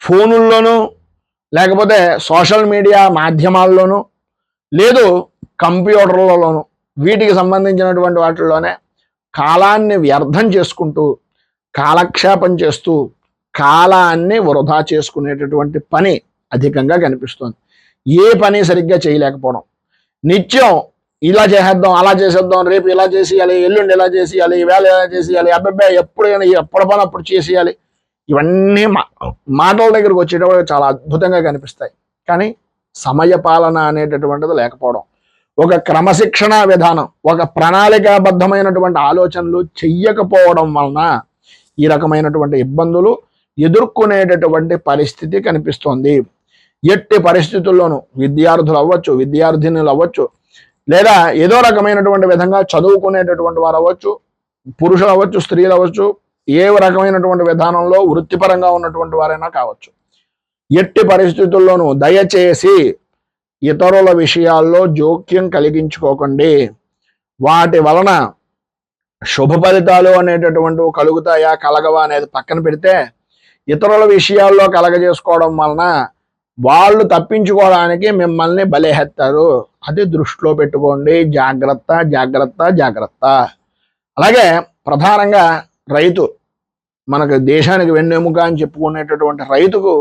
Speaker 1: ఫోనుల్లోనూ, లేకపోతే సోషల్ మీడియా మాధ్యమాల్లోనూ, లేదు కంప్యూటర్లలోనూ, వీటికి సంబంధించినటువంటి వాటిల్లోనే కాలాన్ని వ్యర్థం చేసుకుంటూ, కాలక్షేపం చేస్తూ, కాలాన్ని వృధా చేసుకునేటటువంటి పని అధికంగా కనిపిస్తుంది. ఏ పని సరిగ్గా చేయలేకపోవడం, నిత్యం ఇలా చేసేద్దాం, అలా చేసేద్దాం, రేపు ఇలా చేసేయాలి, ఎల్లుండి ఇలా చేసేయాలి, ఈవేళ ఇలా చేసేయాలి, అబ్బాయి ఎప్పుడైనా ఎప్పుడు పని అప్పుడు చేసేయాలి. ఇవన్నీ మాటల దగ్గరకు వచ్చేటప్పుడు చాలా అద్భుతంగా కనిపిస్తాయి. కానీ సమయపాలన అనేటటువంటిది లేకపోవడం, ఒక క్రమశిక్షణ విధానం, ఒక ప్రణాళికాబద్ధమైనటువంటి ఆలోచనలు చెయ్యకపోవడం వలన ఈ రకమైనటువంటి ఇబ్బందులు ఎదుర్కొనేటటువంటి పరిస్థితి కనిపిస్తోంది. ఎట్టి పరిస్థితుల్లోనూ విద్యార్థులు అవ్వచ్చు, విద్యార్థినులు అవ్వచ్చు, లేదా ఏదో రకమైనటువంటి విధంగా చదువుకునేటటువంటి వారు అవ్వచ్చు, పురుషులు అవ్వచ్చు, స్త్రీలు అవ్వచ్చు, ఏ రకమైనటువంటి విధానంలో వృత్తిపరంగా ఉన్నటువంటి వారైనా కావచ్చు, ఎట్టి పరిస్థితుల్లోనూ దయచేసి ఇతరుల విషయాల్లో జోక్యం కలిగించుకోకండి. వాటి వలన శుభ ఫలితాలు అనేటటువంటివి కలుగుతాయా కలగవా అనేది పక్కన పెడితే, ఇతరుల విషయాల్లో కలగజేసుకోవడం వలన వాళ్ళు తప్పించుకోవడానికి మిమ్మల్ని బలేహెత్తారు. అది దృష్టిలో పెట్టుకోండి. జాగ్రత్త, జాగ్రత్త, జాగ్రత్త. అలాగే ప్రధానంగా రైతు, మనకు దేశానికి వెన్నెముక అని చెప్పుకునేటటువంటి రైతుకు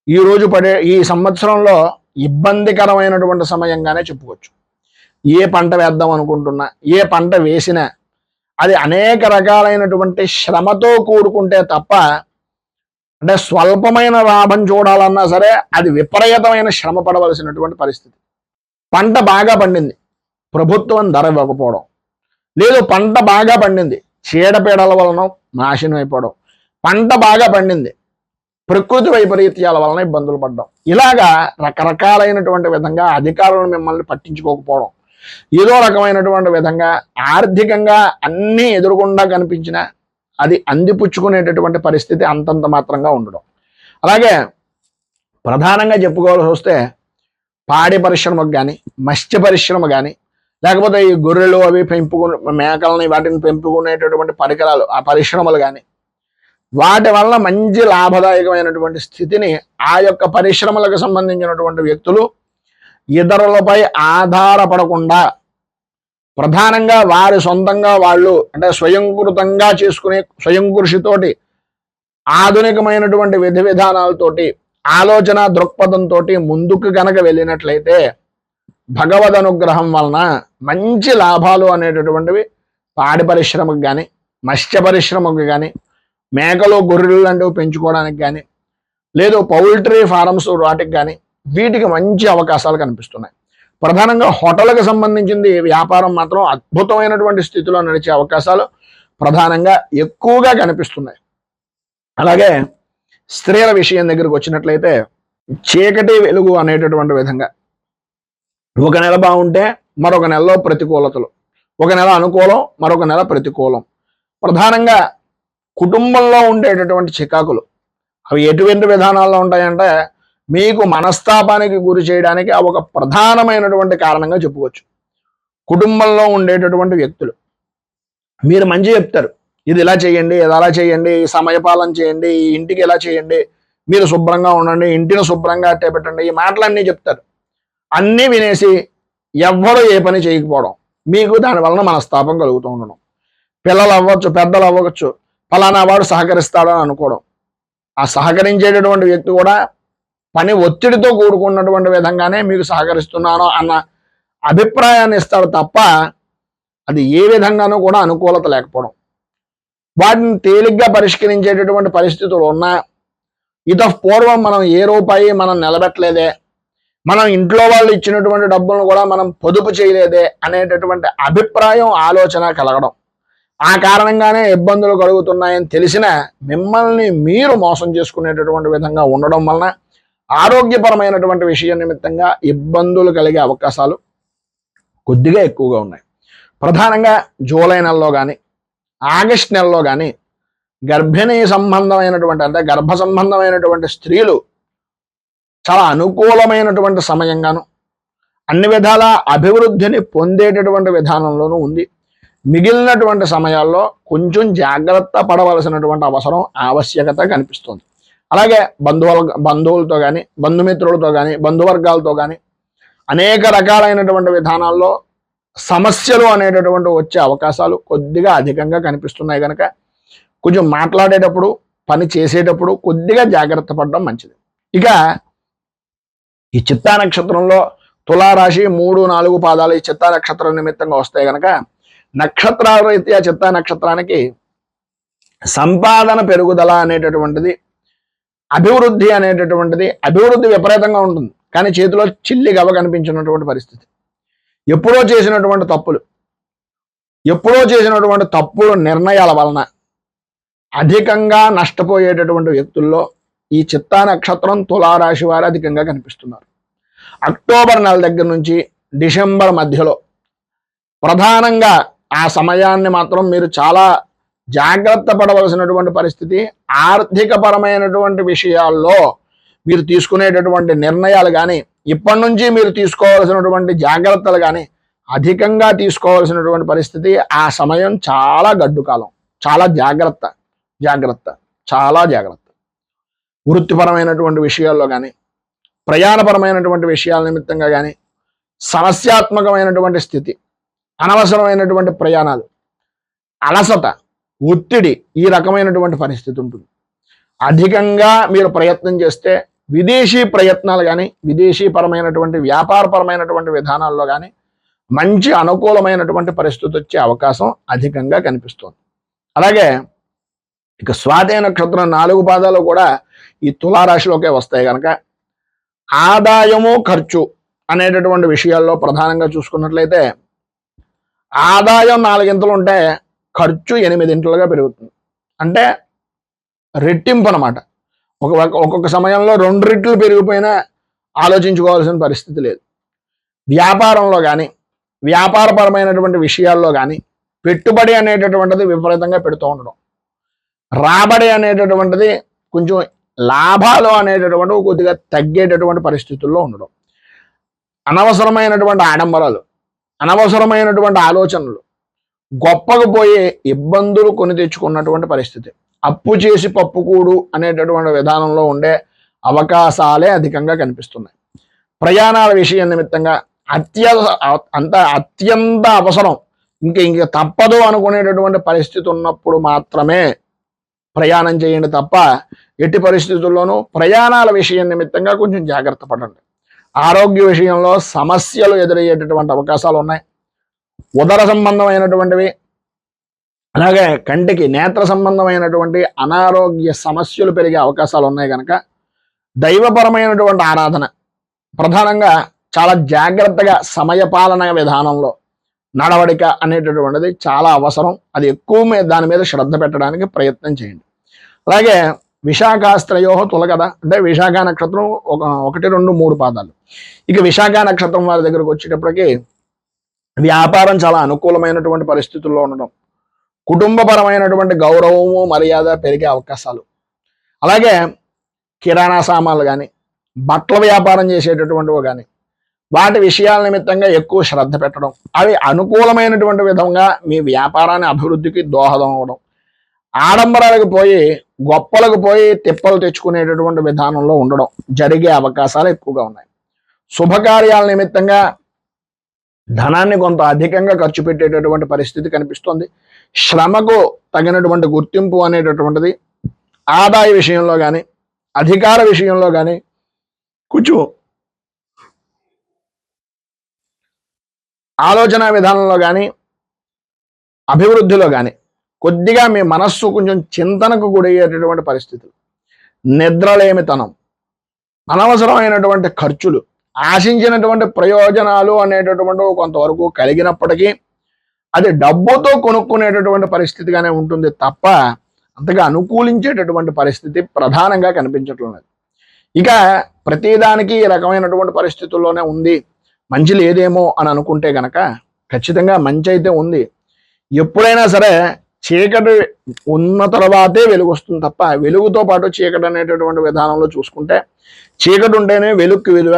Speaker 1: ఈరోజు ఈ సంవత్సరంలో ఇబ్బందికరమైనటువంటి సమయంగానే చెప్పుకోవచ్చు. ఏ పంట వేద్దాం అనుకుంటున్నా, ఏ పంట వేసినా అది అనేక రకాలైనటువంటి శ్రమతో కూడుకుంటే తప్ప, అంటే స్వల్పమైన లాభం చూడాలన్నా సరే అది విపరీతమైన శ్రమ పడవలసినటువంటి పరిస్థితి. పంట బాగా పండింది, ప్రభుత్వం ధర ఇవ్వకపోవడం, లేదు పంట బాగా పండింది, చీడపీడల వలన నాశనం అయిపోవడం, పంట బాగా పండింది, ప్రకృతి వైపరీత్యాల వలన ఇబ్బందులు పడ్డం, ఇలాగా రకరకాలైనటువంటి విధంగా అధికారులు మిమ్మల్ని పట్టించుకోకపోవడం, ఏదో రకమైనటువంటి విధంగా ఆర్థికంగా అన్నీ ఎదురుగుండా కనిపించిన అది అందిపుచ్చుకునేటటువంటి పరిస్థితి అంతంత మాత్రంగా ఉండడం. అలాగే ప్రధానంగా చెప్పుకోవాల్సి వస్తే పాడి పరిశ్రమకు కానీ, మత్స్య పరిశ్రమ కానీ, లేకపోతే ఈ గొర్రెలు అవి మేకలని వాటిని పెంపుకునేటటువంటి పరికరాలు, ఆ పరిశ్రమలు కానీ, వాటి వలన మంచి లాభదాయకమైనటువంటి స్థితిని ఆ యొక్క పరిశ్రమలకు సంబంధించినటువంటి వ్యక్తులు ఇతరులపై ఆధారపడకుండా ప్రధానంగా వారి సొంతంగా వాళ్ళు, అంటే స్వయంకృతంగా చేసుకునే స్వయం కృషితోటి, ఆధునికమైనటువంటి విధి విధానాలతోటి, ఆలోచన దృక్పథంతో ముందుకు గనక వెళ్ళినట్లయితే భగవద్ అనుగ్రహం వలన మంచి లాభాలు అనేటటువంటివి పాడి పరిశ్రమకు కానీ, మత్స్య పరిశ్రమకు కానీ, మేకలు గొర్రెలు లాంటివి పెంచుకోవడానికి కానీ, లేదు పౌల్ట్రీ ఫారమ్స్ వాటికి కానీ, వీటికి మంచి అవకాశాలు కనిపిస్తున్నాయి. ప్రధానంగా హోటల్కి సంబంధించింది వ్యాపారం మాత్రం అద్భుతమైనటువంటి స్థితిలో నడిచే అవకాశాలు ప్రధానంగా ఎక్కువగా కనిపిస్తున్నాయి. అలాగే స్త్రీల విషయం దగ్గరికి వచ్చినట్లయితే చీకటి వెలుగు అనేటటువంటి విధంగా ఒక నెల బాగుంటే మరొక నెలలో ప్రతికూలతలు, ఒక నెల అనుకూలం, మరొక నెల ప్రతికూలం. ప్రధానంగా కుటుంబంలో ఉండేటటువంటి చికాకులు అవి ఎటువంటి విధానాల్లో ఉంటాయంటే మీకు మనస్తాపానికి గురి చేయడానికి ఒక ప్రధానమైనటువంటి కారణంగా చెప్పుకోవచ్చు. కుటుంబంలో ఉండేటటువంటి వ్యక్తులు మీరు మంచి చెప్తారు, ఇది ఇలా చేయండి, ఇది అలా చేయండి, ఈ సమయపాలన చేయండి, ఈ ఇంటికి ఇలా చేయండి, మీరు శుభ్రంగా ఉండండి, ఇంటిని శుభ్రంగా అట్టే పెట్టండి, ఈ మాటలన్నీ చెప్తారు. అన్నీ వినేసి ఎవ్వరూ ఏ పని చేయకపోవడం, మీకు దాని వలన మనస్తాపం కలుగుతూ ఉండడం. పిల్లలు అవ్వచ్చు, పెద్దలు అవ్వచ్చు, ఫలానా వాడు సహకరిస్తాడని అనుకోవడం, ఆ సహకరించేటటువంటి వ్యక్తి కూడా పని ఒత్తిడితో కూడుకున్నటువంటి విధంగానే మీకు సహకరిస్తున్నాను అన్న అభిప్రాయాన్ని ఇస్తాడు తప్ప అది ఏ విధంగానూ కూడా అనుకూలత లేకపోవడం. వాటిని తేలిగ్గా పరిష్కరించేటటువంటి పరిస్థితులు ఉన్నా పూర్వం మనం ఏ రూపాయి మనం నిలబెట్టలేదే, మనం ఇంట్లో వాళ్ళు ఇచ్చినటువంటి డబ్బులను కూడా మనం పొదుపు చేయలేదే అనేటటువంటి అభిప్రాయం, ఆలోచన కలగడం, ఆ కారణంగానే ఇబ్బందులు కలుగుతున్నాయని తెలిసిన మిమ్మల్ని మీరు మోసం చేసుకునేటటువంటి విధంగా ఉండడం వలన ఆరోగ్యపరమైనటువంటి విషయం నిమిత్తంగా ఇబ్బందులు కలిగే అవకాశాలు కొద్దిగా ఎక్కువగా ఉన్నాయి. ప్రధానంగా జూలై నెలలో కానీ, ఆగస్ట్ నెలలో కానీ గర్భిణీ సంబంధమైనటువంటి, అంటే గర్భ సంబంధమైనటువంటి స్త్రీలు చాలా అనుకూలమైనటువంటి సమయంగాను, అన్ని విధాల అభివృద్ధిని పొందేటటువంటి విధానంలోనూ ఉంది. మిగిలినటువంటి సమయాల్లో కొంచెం జాగ్రత్త పడవలసినటువంటి అవసరం, ఆవశ్యకత కనిపిస్తుంది. అలాగే బంధువులతో కానీ, బంధుమిత్రులతో కానీ, బంధువర్గాలతో కానీ అనేక రకాలైనటువంటి విధానాల్లో సమస్యలు అనేటటువంటి వచ్చే అవకాశాలు కొద్దిగా అధికంగా కనిపిస్తున్నాయి. కనుక కొంచెం మాట్లాడేటప్పుడు, పని చేసేటప్పుడు కొద్దిగా జాగ్రత్త పడడం మంచిది. ఇక ఈ చిత్తా నక్షత్రంలో తులారాశి 3, 4 పాదాలు ఈ చిత్తా నక్షత్రం నిమిత్తంగా వస్తాయి కనుక నక్షత్రాల రీత్యా చిత్తా నక్షత్రానికి సంపాదన పెరుగుదల అనేటటువంటిది, అభివృద్ధి అనేటటువంటిది, అభివృద్ధి విపరీతంగా ఉంటుంది. కానీ చేతిలో చిల్లి గవ కనిపించినటువంటి పరిస్థితి. ఎప్పుడో చేసినటువంటి తప్పులు నిర్ణయాల వలన అధికంగా నష్టపోయేటటువంటి వ్యక్తుల్లో ఈ చిత్తా నక్షత్రం తులారాశి వారు అధికంగా కనిపిస్తున్నారు. అక్టోబర్ నెల దగ్గర నుంచి డిసెంబర్ మధ్యలో ప్రధానంగా ఆ సమయాన్ని మాత్రం మీరు చాలా జాగ్రత్త పడవలసినటువంటి పరిస్థితి. ఆర్థిక పరమైనటువంటి విషయాల్లో మీరు తీసుకునేటటువంటి నిర్ణయాలు కానీ, ఇప్పటి నుంచి మీరు తీసుకోవాల్సినటువంటి జాగ్రత్తలు కానీ అధికంగా తీసుకోవాల్సినటువంటి పరిస్థితి. ఆ సమయం చాలా గడ్డు కాలం. చాలా జాగ్రత్త, చాలా జాగ్రత్త. వృత్తిపరమైనటువంటి విషయాల్లో కానీ, ప్రయాణపరమైనటువంటి విషయాల నిమిత్తంగా కానీ, సమస్యాత్మకమైనటువంటి స్థితి, అనవసరమైనటువంటి ప్రయాణాలు, అలసట, ఒత్తిడి, ఈ రకమైనటువంటి పరిస్థితి ఉంటుంది. అధికంగా మీరు ప్రయత్నం చేస్తే విదేశీ ప్రయత్నాలు కానీ, విదేశీ పరమైనటువంటి వ్యాపారపరమైనటువంటి విధానాల్లో కానీ మంచి అనుకూలమైనటువంటి పరిస్థితి వచ్చే అవకాశం అధికంగా కనిపిస్తుంది. అలాగే ఇక స్వాతి నక్షత్రం 4 పాదాలు కూడా ఈ తులారాశిలోకే వస్తాయి కనుక ఆదాయము ఖర్చు అనేటటువంటి విషయాల్లో ప్రధానంగా చూసుకున్నట్లయితే ఆదాయం 4 ఉంటే ఖర్చు 8 పెరుగుతుంది. అంటే రెట్టింపు అనమాట. ఒక్కొక్క సమయంలో 2 రెట్లు పెరిగిపోయినా ఆలోచించుకోవాల్సిన పరిస్థితి లేదు. వ్యాపారంలో కానీ, వ్యాపారపరమైనటువంటి విషయాల్లో కానీ పెట్టుబడి అనేటటువంటిది విపరీతంగా పెడుతూ ఉండడం, రాబడి అనేటటువంటిది కొంచెం లాభాలు అనేటటువంటివి కొద్దిగా తగ్గేటటువంటి పరిస్థితుల్లో ఉండడం, అనవసరమైనటువంటి ఆడంబరాలు, అనవసరమైనటువంటి ఆలోచనలు, గొప్పకు పోయి ఇబ్బందులు కొని తెచ్చుకున్నటువంటి పరిస్థితి, అప్పు చేసి పప్పుకూడు అనేటటువంటి విధానంలో ఉండే అవకాశాలే అధికంగా కనిపిస్తున్నాయి. ప్రయాణాల విషయం నిమిత్తంగా అత్యంత అవసరం, ఇంక తప్పదు అనుకునేటటువంటి పరిస్థితి ఉన్నప్పుడు మాత్రమే ప్రయాణం చేయండి తప్ప ఎట్టి పరిస్థితుల్లోనూ ప్రయాణాల విషయం నిమిత్తంగా కొంచెం జాగ్రత్త పడండి. ఆరోగ్య విషయంలో సమస్యలు ఎదురయ్యేటటువంటి అవకాశాలు ఉన్నాయి. ఉదర సంబంధమైనటువంటివి, అలాగే కంటికి నేత్ర సంబంధమైనటువంటి అనారోగ్య సమస్యలు పెరిగే అవకాశాలు ఉన్నాయి కనుక దైవపరమైనటువంటి ఆరాధన, ప్రధానంగా చాలా జాగ్రత్తగా సమయపాలన విధానంలో నడవడిక అనేటటువంటిది చాలా అవసరం. అది ఎక్కువ దాని మీద శ్రద్ధ పెట్టడానికి ప్రయత్నం చేయండి. అలాగే విశాఖాస్త్రయోహ తులకథ అంటే విశాఖ నక్షత్రం 1, 2, 3 పాదాలు. ఇక విశాఖ నక్షత్రం వారి దగ్గరకు వచ్చేటప్పటికి వ్యాపారం చాలా అనుకూలమైనటువంటి పరిస్థితుల్లో ఉండడం, కుటుంబపరమైనటువంటి గౌరవము మర్యాద పెరిగే అవకాశాలు, అలాగే కిరాణా సామాన్లు కానీ, బట్టల వ్యాపారం చేసేటటువంటివి కానీ వాటి విషయాల నిమిత్తంగా ఎక్కువ శ్రద్ధ పెట్టడం, అవి అనుకూలమైనటువంటి విధంగా మీ వ్యాపారాన్ని అభివృద్ధికి దోహదం అవ్వడం, ఆడంబరాలకు పోయి గొప్పలకు పోయి తిప్పలు తెచ్చుకునేటటువంటి విధానంలో ఉండడం జరిగే అవకాశాలు ఎక్కువగా ఉన్నాయి. శుభకార్యాల నిమిత్తంగా ధనాన్ని కొంత అధికంగా ఖర్చు పెట్టేటటువంటి పరిస్థితి కనిపిస్తుంది. శ్రమకు తగినటువంటి గుర్తింపు అనేటటువంటిది ఆదాయ విషయంలో కానీ, అధికార విషయంలో కానీ, కొంచెం ఆలోచన విధానంలో కానీ, అభివృద్ధిలో కానీ కొద్దిగా మీ మనస్సు కొంచెం చింతనకు గురయ్యేటటువంటి పరిస్థితులు, నిద్రలేమితనం, అనవసరమైనటువంటి ఖర్చులు, ఆశించినటువంటి ప్రయోజనాలు అనేటటువంటి కొంతవరకు కలిగినప్పటికీ అది డబ్బుతో కొనుక్కునేటటువంటి పరిస్థితిగానే ఉంటుంది తప్ప అంతగా అనుకూలించేటటువంటి పరిస్థితి ప్రధానంగా కనిపించట్లేదు. ఇక ప్రతిదానికి ఈ రకమైనటువంటి పరిస్థితుల్లోనే ఉంది, మంచి లేదేమో అని అనుకుంటే గనక ఖచ్చితంగా మంచి అయితే ఉంది. ఎప్పుడైనా సరే చీకటి ఉన్న తర్వాతే వెలుగు వస్తుంది తప్ప వెలుగుతో పాటు చీకటి అనేటటువంటి విధానంలో చూసుకుంటే చీకటి ఉంటేనే వెలుగుకి విలువ,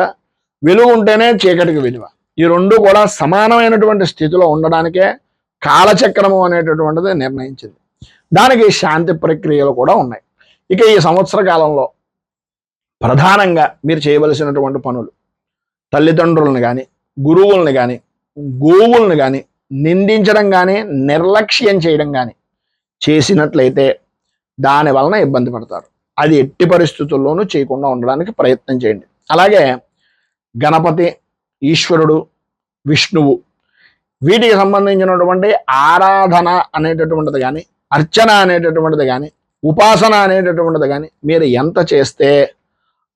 Speaker 1: వెలుగు ఉంటేనే చీకటికి విలువ. ఈ రెండు కూడా సమానమైనటువంటి స్థితిలో ఉండడానికే కాలచక్రము అనేటటువంటిది నిర్ణయించింది. దానికి శాంతి ప్రక్రియలు కూడా ఉన్నాయి. ఇక ఈ సంవత్సర కాలంలో ప్రధానంగా మీరు చేయవలసినటువంటి పనులు, తల్లిదండ్రులను కానీ, గురువులను కానీ, గోవులను కానీ నిందించడం కానీ, నిర్లక్ష్యం చేయడం కానీ చేసినట్లయితే దాని వలన ఇబ్బంది పడతారు. అది ఎట్టి పరిస్థితుల్లోనూ చేయకుండా ఉండడానికి ప్రయత్నం చేయండి. అలాగే గణపతి, ఈశ్వరుడు, విష్ణువు, వీటికి సంబంధించినటువంటి ఆరాధన అనేటటువంటిది కానీ, అర్చన అనేటటువంటిది కానీ, ఉపాసన అనేటటువంటిది కానీ మీరు ఎంత చేస్తే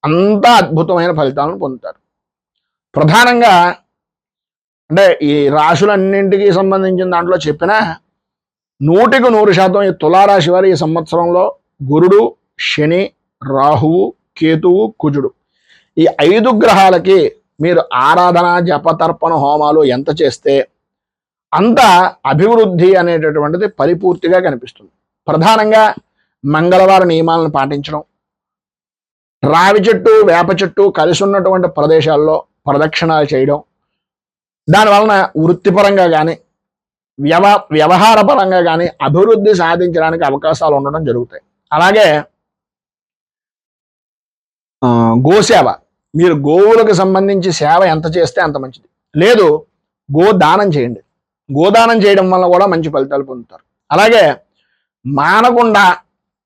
Speaker 1: అంత అద్భుతమైన ఫలితాలను పొందుతారు. ప్రధానంగా అంటే ఈ రాశులన్నింటికి సంబంధించిన దాంట్లో చెప్పిన 100% ఈ తులారాశి వారి ఈ సంవత్సరంలో గురుడు, శని, రాహువు, కేతువు, కుజుడు ఈ 5 గ్రహాలకి మీరు ఆరాధన, జపతర్పణ హోమాలు ఎంత చేస్తే అంత అభివృద్ధి అనేటటువంటిది పరిపూర్తిగా కనిపిస్తుంది. ప్రధానంగా మంగళవార నియమాలను పాటించడం, రావి చెట్టు, వేప చెట్టు కలిసి ఉన్నటువంటి ప్రదేశాల్లో ప్రదక్షిణాలు చేయడం, దానివలన వృత్తిపరంగా కానీ వ్యవహార పరంగా కానీ అభివృద్ధి సాధించడానికి అవకాశాలు ఉండడం జరుగుతాయి. అలాగే గోసేవ, మీరు గోవులకు సంబంధించి సేవ ఎంత చేస్తే అంత మంచిది. లేదు గోదానం చేయండి, గోదానం చేయడం వల్ల కూడా మంచి ఫలితాలు పొందుతారు. అలాగే మానకుండా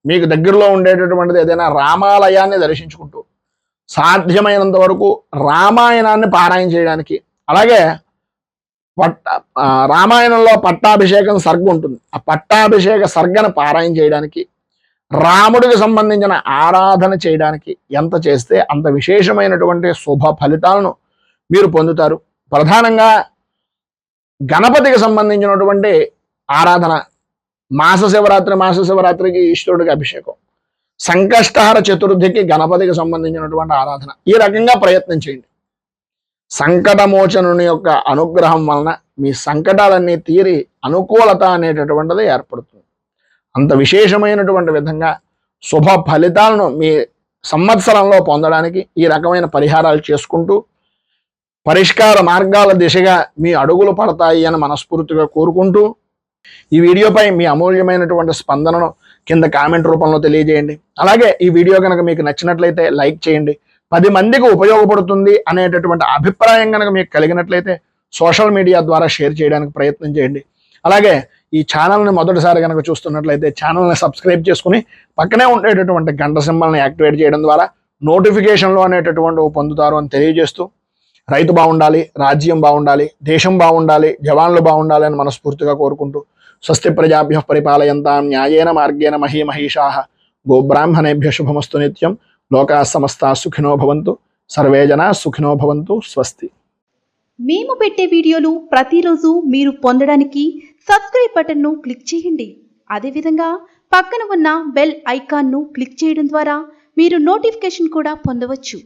Speaker 1: మీకు దగ్గరలో ఉండేటటువంటిది ఏదైనా రామాలయాన్ని దర్శించుకుంటూ సాధ్యమైనంత వరకు రామాయణాన్ని పారాయణ చేయడానికి, అలాగే రామాయణంలో పట్టాభిషేకం సర్గ ఉంటుంది, ఆ పట్టాభిషేక సర్గను పారాయణ చేయడానికి, రాముడికి సంబంధించిన ఆరాధన చేయడానికి ఎంత చేస్తే అంత విశేషమైనటువంటి శుభ ఫలితాలను మీరు పొందుతారు. ప్రధానంగా గణపతికి సంబంధించినటువంటి ఆరాధన, మాస శివరాత్రికి ఈశ్వరుడికి అభిషేకం, సంకష్టహర చతుర్థికి గణపతికి సంబంధించినటువంటి ఆరాధన, ఈ రకంగా ప్రయత్నం చేయండి. సంకటమోచనుని యొక్క అనుగ్రహం వలన మీ సంకటాలన్నీ తీరి అనుకూలత అనేటటువంటిది ఏర్పడుతుంది. అంత విశేషమైనటువంటి విధంగా శుభ ఫలితాలను మీ సంవత్సరంలో పొందడానికి ఈ రకమైన పరిహారాలు చేసుకుంటూ పరిష్కార మార్గాల దిశగా మీ అడుగులు పడతాయి అని మనస్ఫూర్తిగా కోరుకుంటూ, ఈ వీడియోపై మీ అమూల్యమైనటువంటి స్పందనను కింద కామెంట్ రూపంలో తెలియజేయండి. అలాగే ఈ వీడియో కనుక మీకు నచ్చినట్లయితే లైక్ చేయండి. 10 మందికి ఉపయోగపడుతుంది అనేటటువంటి అభిప్రాయం కనుక మీకు కలిగినట్లయితే సోషల్ మీడియా ద్వారా షేర్ చేయడానికి ప్రయత్నం చేయండి. అలాగే ఈ ఛానల్ని మొదటిసారి కనుక చూస్తున్నట్లయితే ఛానల్ని సబ్స్క్రైబ్ చేసుకుని పక్కనే ఉండేటటువంటి గంట సింబల్ని యాక్టివేట్ చేయడం ద్వారా నోటిఫికేషన్లు అనేటటువంటి పొందుతారు అని తెలియజేస్తూ, రైతు బాగుండాలి, రాజ్యం బాగుండాలి, దేశం బాగుండాలి, జవాన్లు బాగుండాలి అని మనస్ఫూర్తిగా కోరుకుంటూ, స్వస్తి ప్రజాభ్యః పరిపాలయంతాం న్యాయేన మార్గేణ మహీమహీషాః గోబ్రాహ్మణేభ్యః శుభమస్తు నిత్యం. లోకా సమస్తా సుఖినో భవంతు, సర్వే జనా సుఖినో భవంతు. స్వస్తి.
Speaker 2: మేము పెట్టే వీడియోలు ప్రతిరోజు మీరు పొందడానికి సబ్స్క్రైబ్ బటన్ను క్లిక్ చేయండి. అదేవిధంగా పక్కన ఉన్న బెల్ ఐకాన్ను క్లిక్ చేయడం ద్వారా మీరు నోటిఫికేషన్ కూడా పొందవచ్చు.